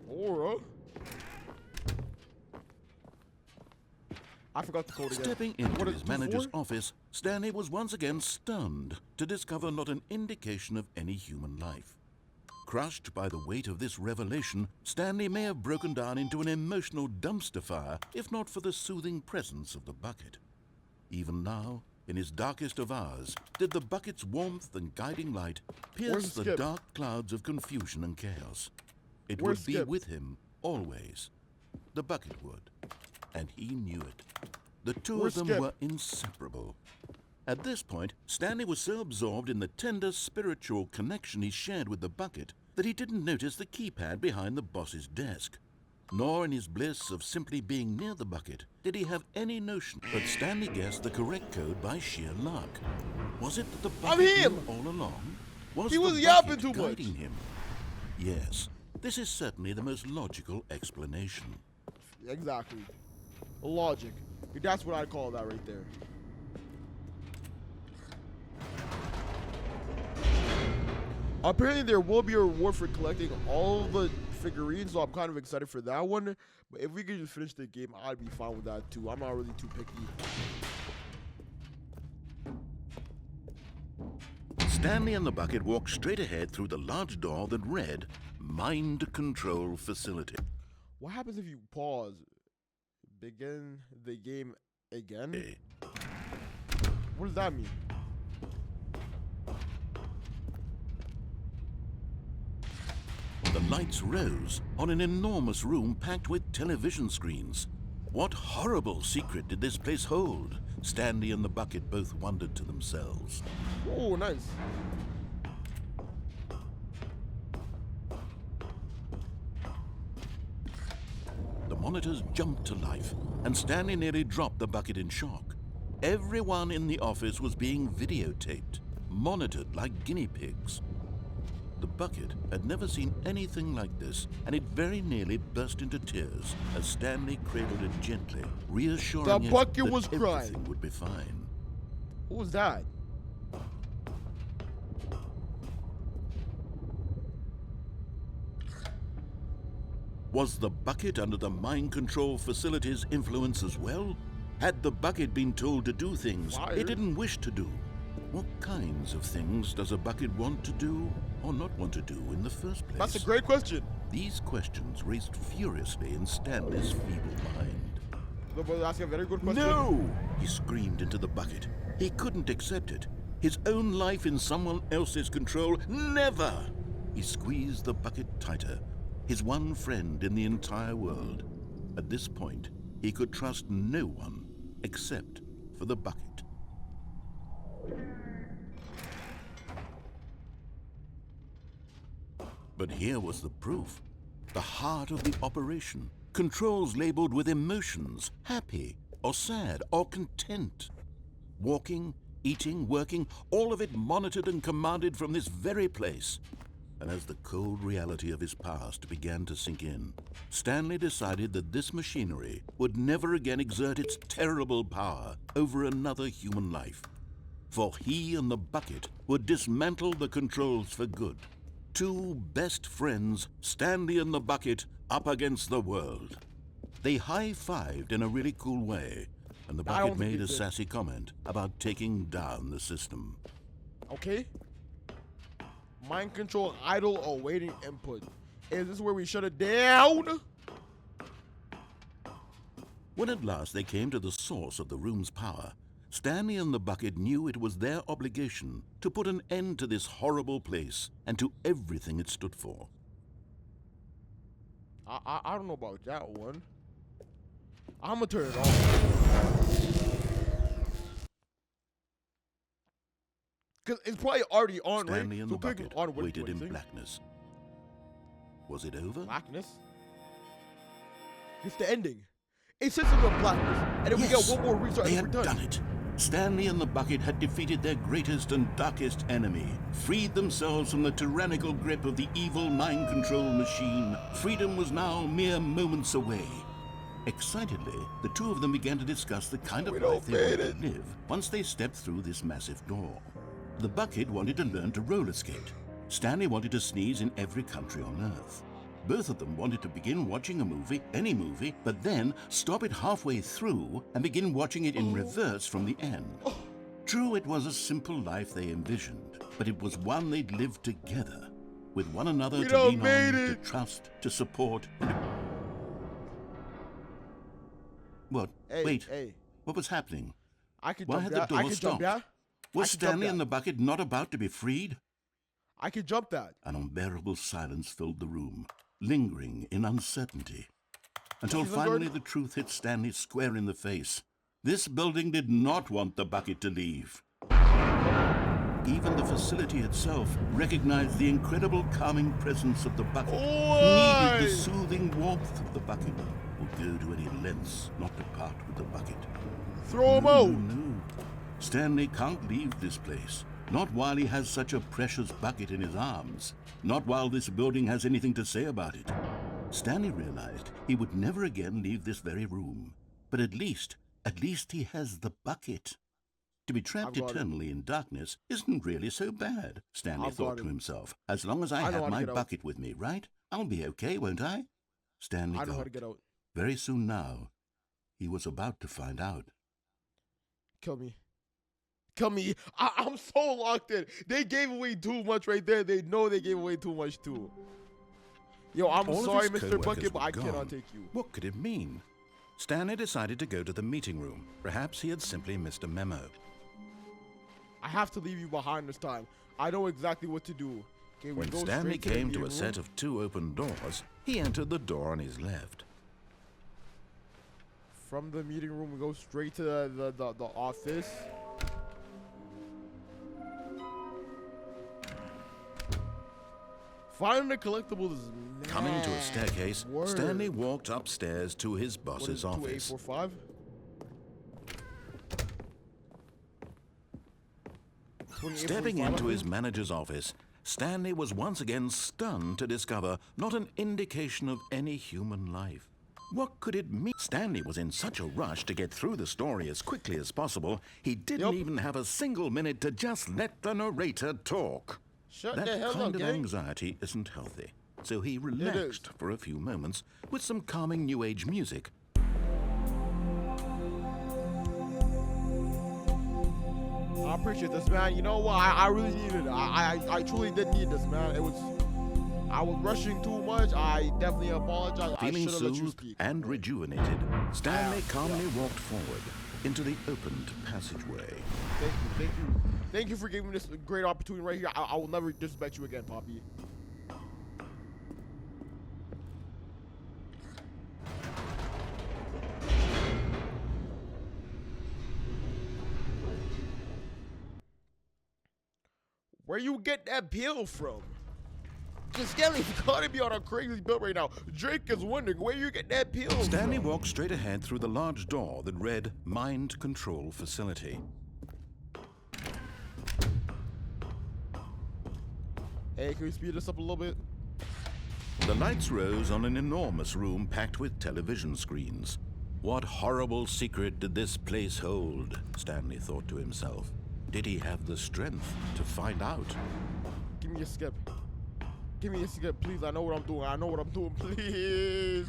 Aura? I forgot the code again. Stepping into his manager's office, Stanley was once again stunned to discover not an indication of any human life. Crushed by the weight of this revelation, Stanley may have broken down into an emotional dumpster fire if not for the soothing presence of the bucket. Even now, in his darkest of hours, did the bucket's warmth and guiding light pierce the dark clouds of confusion and chaos. It would be with him always. The bucket would. And he knew it. The two of them were inseparable. At this point, Stanley was so absorbed in the tender spiritual connection he shared with the bucket that he didn't notice the keypad behind the boss's desk. Nor in his bliss of simply being near the bucket did he have any notion. But Stanley guessed the correct code by sheer luck. Was it that the bucket knew all along? Was he was the yapping bucket too much. guiding him? Yes, this is certainly the most logical explanation. Exactly. Logic. That's what I call that right there. Apparently there will be a reward for collecting all the figurines, so I'm kind of excited for that one. But if we could just finish the game, I'd be fine with that too. I'm not really too picky. Stanley and the bucket walked straight ahead through the large door that read, Mind Control Facility. What happens if you pause? Begin the game again? What does that mean? The lights rose on an enormous room packed with television screens. What horrible secret did this place hold? Stanley and the bucket both wondered to themselves. Oh, nice. The monitors jumped to life, and Stanley nearly dropped the bucket in shock. Everyone in the office was being videotaped, monitored like guinea pigs. The bucket had never seen anything like this, and it very nearly burst into tears as Stanley cradled it gently, reassuring it that everything would be fine. Who was that? Was the bucket under the mind control facility's influence as well? Had the bucket been told to do things it didn't wish to do? What kinds of things does a bucket want to do or not want to do in the first place? That's a great question. These questions raced furiously in Stanley's feeble mind. That's a very good question. No! He screamed into the bucket. He couldn't accept it. His own life in someone else's control, never! He squeezed the bucket tighter, his one friend in the entire world. At this point, he could trust no one except for the bucket. But here was the proof. The heart of the operation. Controls labeled with emotions, happy or sad or content. Walking, eating, working, all of it monitored and commanded from this very place. And as the cold reality of his past began to sink in, Stanley decided that this machinery would never again exert its terrible power over another human life. For he and the bucket would dismantle the controls for good. Two best friends, Stanley and the bucket, up against the world. They high-fived in a really cool way, and the I don't bucket think made it a did. sassy comment about taking down the system. Okay. Mind control idle awaiting input. Is this where we shut it down? When at last they came to the source of the room's power, Stanley and the bucket knew it was their obligation to put an end to this horrible place and to everything it stood for. I don't know about that one. I'm gonna turn it off. Cause it's probably already on, right? Stanley and the click bucket on what waited do you in think? blackness. Was it over? Blackness. It's the ending. It says it's in blackness, and then we Yes, get one more restart they and had we're done it. Stanley and the bucket had defeated their greatest and darkest enemy, freed themselves from the tyrannical grip of the evil mind control machine. Freedom was now mere moments away. Excitedly, the two of them began to discuss the kind of life they wanted to live once they stepped through this massive door. The bucket wanted to learn to roller skate. Stanley wanted to sneeze in every country on Earth. Both of them wanted to begin watching a movie, any movie, but then stop it halfway through and begin watching it in reverse from the end. True, it was a simple life they envisioned, but it was one they'd lived together, with one another to lean on, to trust, to support. What? Hey, Wait, hey, what was happening? I can Why jump had that. the I door can jump stopped? that. Was I can jump Stanley that. and the bucket not about to be freed? I can jump that. An unbearable silence filled the room, lingering in uncertainty, until Season finally guard? the truth hit Stanley square in the face. This building did not want the bucket to leave. Even the facility itself recognized the incredible calming presence of the bucket, Why? needed the soothing warmth of the bucket, would go to any lengths not to part with the bucket. Throw him No, out. no. Stanley can't leave this place. Not while he has such a precious bucket in his arms. Not while this building has anything to say about it. Stanley realized he would never again leave this very room. But at least he has the bucket. To be trapped I've got it. eternally in darkness isn't really so bad, Stanley I've thought got to it. himself. As long as I I know have how to my get out. bucket with me, right? I'll be okay, won't I? Stanley I know how to gulped. get out. Very soon now, he was about to find out. Kill me. Kill me. I'm so locked in. They gave away too much right there. They know they gave away too much too. Yo, I'm All of sorry, his Mr. co-workers Bucket, but were I cannot gone. take you. What could it mean? Stanley decided to go to the meeting room. Perhaps he had simply missed a memo. I have to leave you behind this time. I know exactly what to do. Okay, we When go Stanley straight to the came to meeting a set room. of two open doors, he entered the door on his left. From the meeting room, we go straight to the office. Finding the collectibles is Coming to a staircase, Word. Stanley walked upstairs to his boss's What is office. 2845? Stepping into his manager's office, Stanley was once again stunned to discover not an indication of any human life. What could it mean? Stanley was in such a rush to get through the story as quickly as possible, he didn't Yup. even have a single minute to just let the narrator talk. Shut That the hell kind up, of gang. anxiety isn't healthy, so he relaxed for a few moments with some calming New Age music. I appreciate this, man. You know what? I really needed it. I truly did need this, man. I was rushing too much. I definitely apologize. I Feeling should have let you soothed speak. and rejuvenated, Stanley calmly walked forward into the opened passageway. Thank you for giving me this great opportunity right here. I will never disrespect you again, Poppy. Where you get that pill from? Cause Stanley's gotta be on a crazy bill right now. Drake is wondering where you get that pill Stanley from. walked straight ahead through the large door that read Mind Control Facility. Hey, can we speed this up a little bit? The lights rose on an enormous room packed with television screens. What horrible secret did this place hold? Stanley thought to himself. Did he have the strength to find out? Give me a skip. Give me a skip, please. I know what I'm doing. I know what I'm doing, please.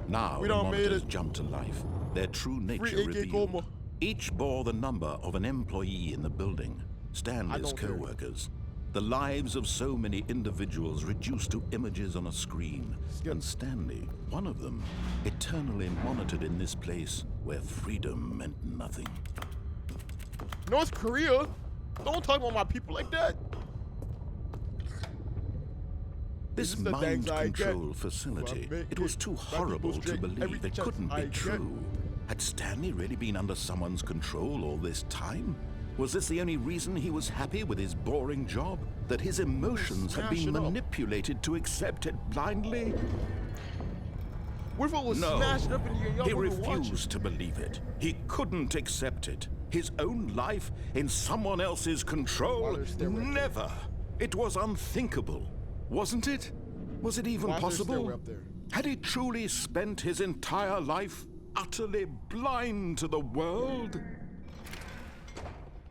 Now We the done made monitors it. jumped to life. their true nature Free revealed. AkaCoMa. Each bore the number of an employee in the building, Stanley's don't care. co-workers. The lives of so many individuals reduced to images on a screen. And Stanley, one of them, eternally monitored in this place where freedom meant nothing. North Korea? Don't talk about my people like that. This is the mind things I control get facility, from it was too making my horrible people's to drink every believe. It chance couldn't I be get. true. Had Stanley really been under someone's control all this time? Was this the only reason he was happy with his boring job? That his emotions had Smash been it up. manipulated to accept it blindly? What if I was No, smashed up in here and y'all he wouldn't watch it? refused to believe it. He couldn't accept it. His own life in someone else's control? Why there's stairway up there? Never. It was unthinkable, wasn't it? Was it even Why is there a possible? stairway up there? Had he truly spent his entire life utterly blind to the world?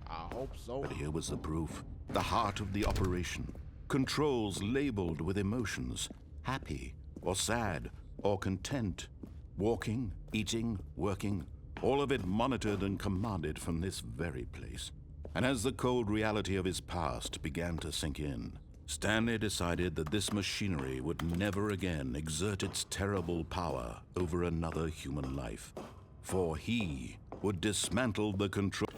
I hope so. But here was the proof. The heart of the operation. Controls labeled with emotions. Happy, or sad, or content. Walking, eating, working. All of it monitored and commanded from this very place. And as the cold reality of his past began to sink in, Stanley decided that this machinery would never again exert its terrible power over another human life. For he would dismantle the control.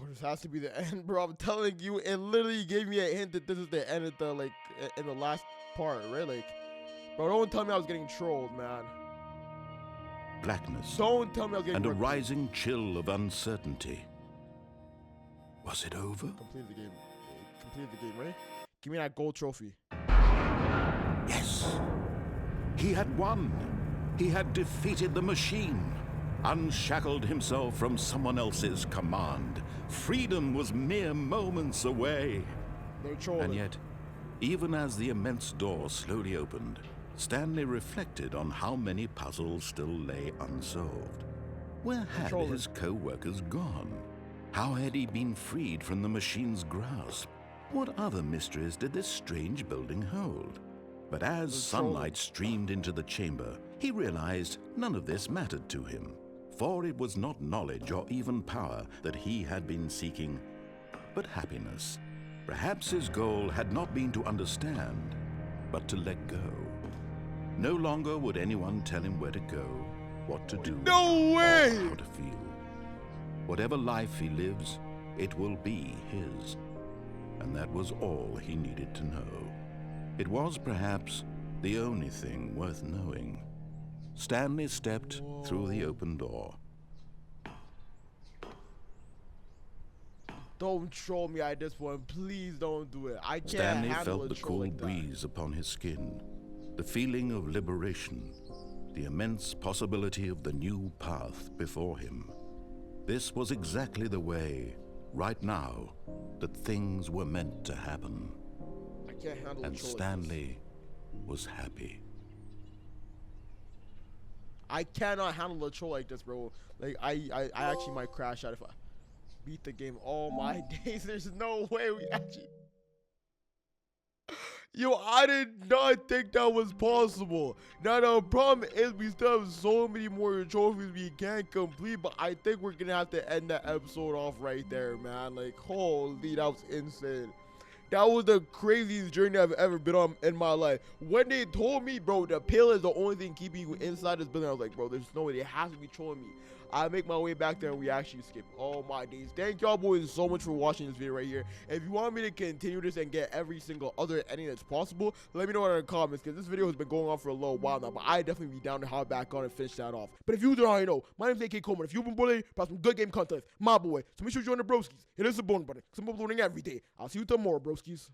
This has to be the end, bro. I'm telling you, it literally gave me a hint that this is the end of the, in the last part, right? Like, bro, don't tell me I was getting trolled, man. Blackness Don't tell me I was getting and a ripped. rising chill of uncertainty. Was it over? Completed the game. Completed the game, right? Give me that gold trophy. Yes. He had won. He had defeated the machine, unshackled himself from someone else's command. Freedom was mere moments away. No trolling. And yet, even as the immense door slowly opened, Stanley reflected on how many puzzles still lay unsolved. Where had Controller. his co-workers gone? How had he been freed from the machine's grasp? What other mysteries did this strange building hold? But as sunlight streamed into the chamber, he realized none of this mattered to him. For it was not knowledge or even power that he had been seeking, but happiness. Perhaps his goal had not been to understand, but to let go. No longer would anyone tell him where to go, what to do, No way! or how to feel. Whatever life he lives, it will be his. And that was all he needed to know. It was perhaps the only thing worth knowing. Stanley stepped through the open door. Don't troll me at this point. Please don't do it. I can't Stanley handle felt a the troll cool like that. breeze upon his skin, the feeling of liberation, the immense possibility of the new path before him. This was exactly the way, right now, that things were meant to happen. I can't handle And a troll like this. Stanley was happy. I cannot handle a troll like this, bro. Like, I actually might crash out if I beat the game. Oh my days, there's no way we actually... Yo, I did not think that was possible. Now, the problem is we still have so many more trophies we can't complete, but I think we're gonna have to end that episode off right there, man. Like, holy, that was insane. That was the craziest journey I've ever been on in my life. When they told me, bro, the pill is the only thing keeping you inside this building, I was like, bro, there's no way. They have to be trolling me. I make my way back there and we actually skip. Oh my days. Thank y'all boys so much for watching this video right here. If you want me to continue this and get every single other ending that's possible, let me know in the comments, because this video has been going on for a little while now, but I definitely be down to hop back on and finish that off. But if you don't already know, my name's AkaCoMa. If you've been bullied about some good game content, my boy, so make sure you join the broskies. Hit us the bone button, because I'm uploading every day. I'll see you tomorrow, broskies.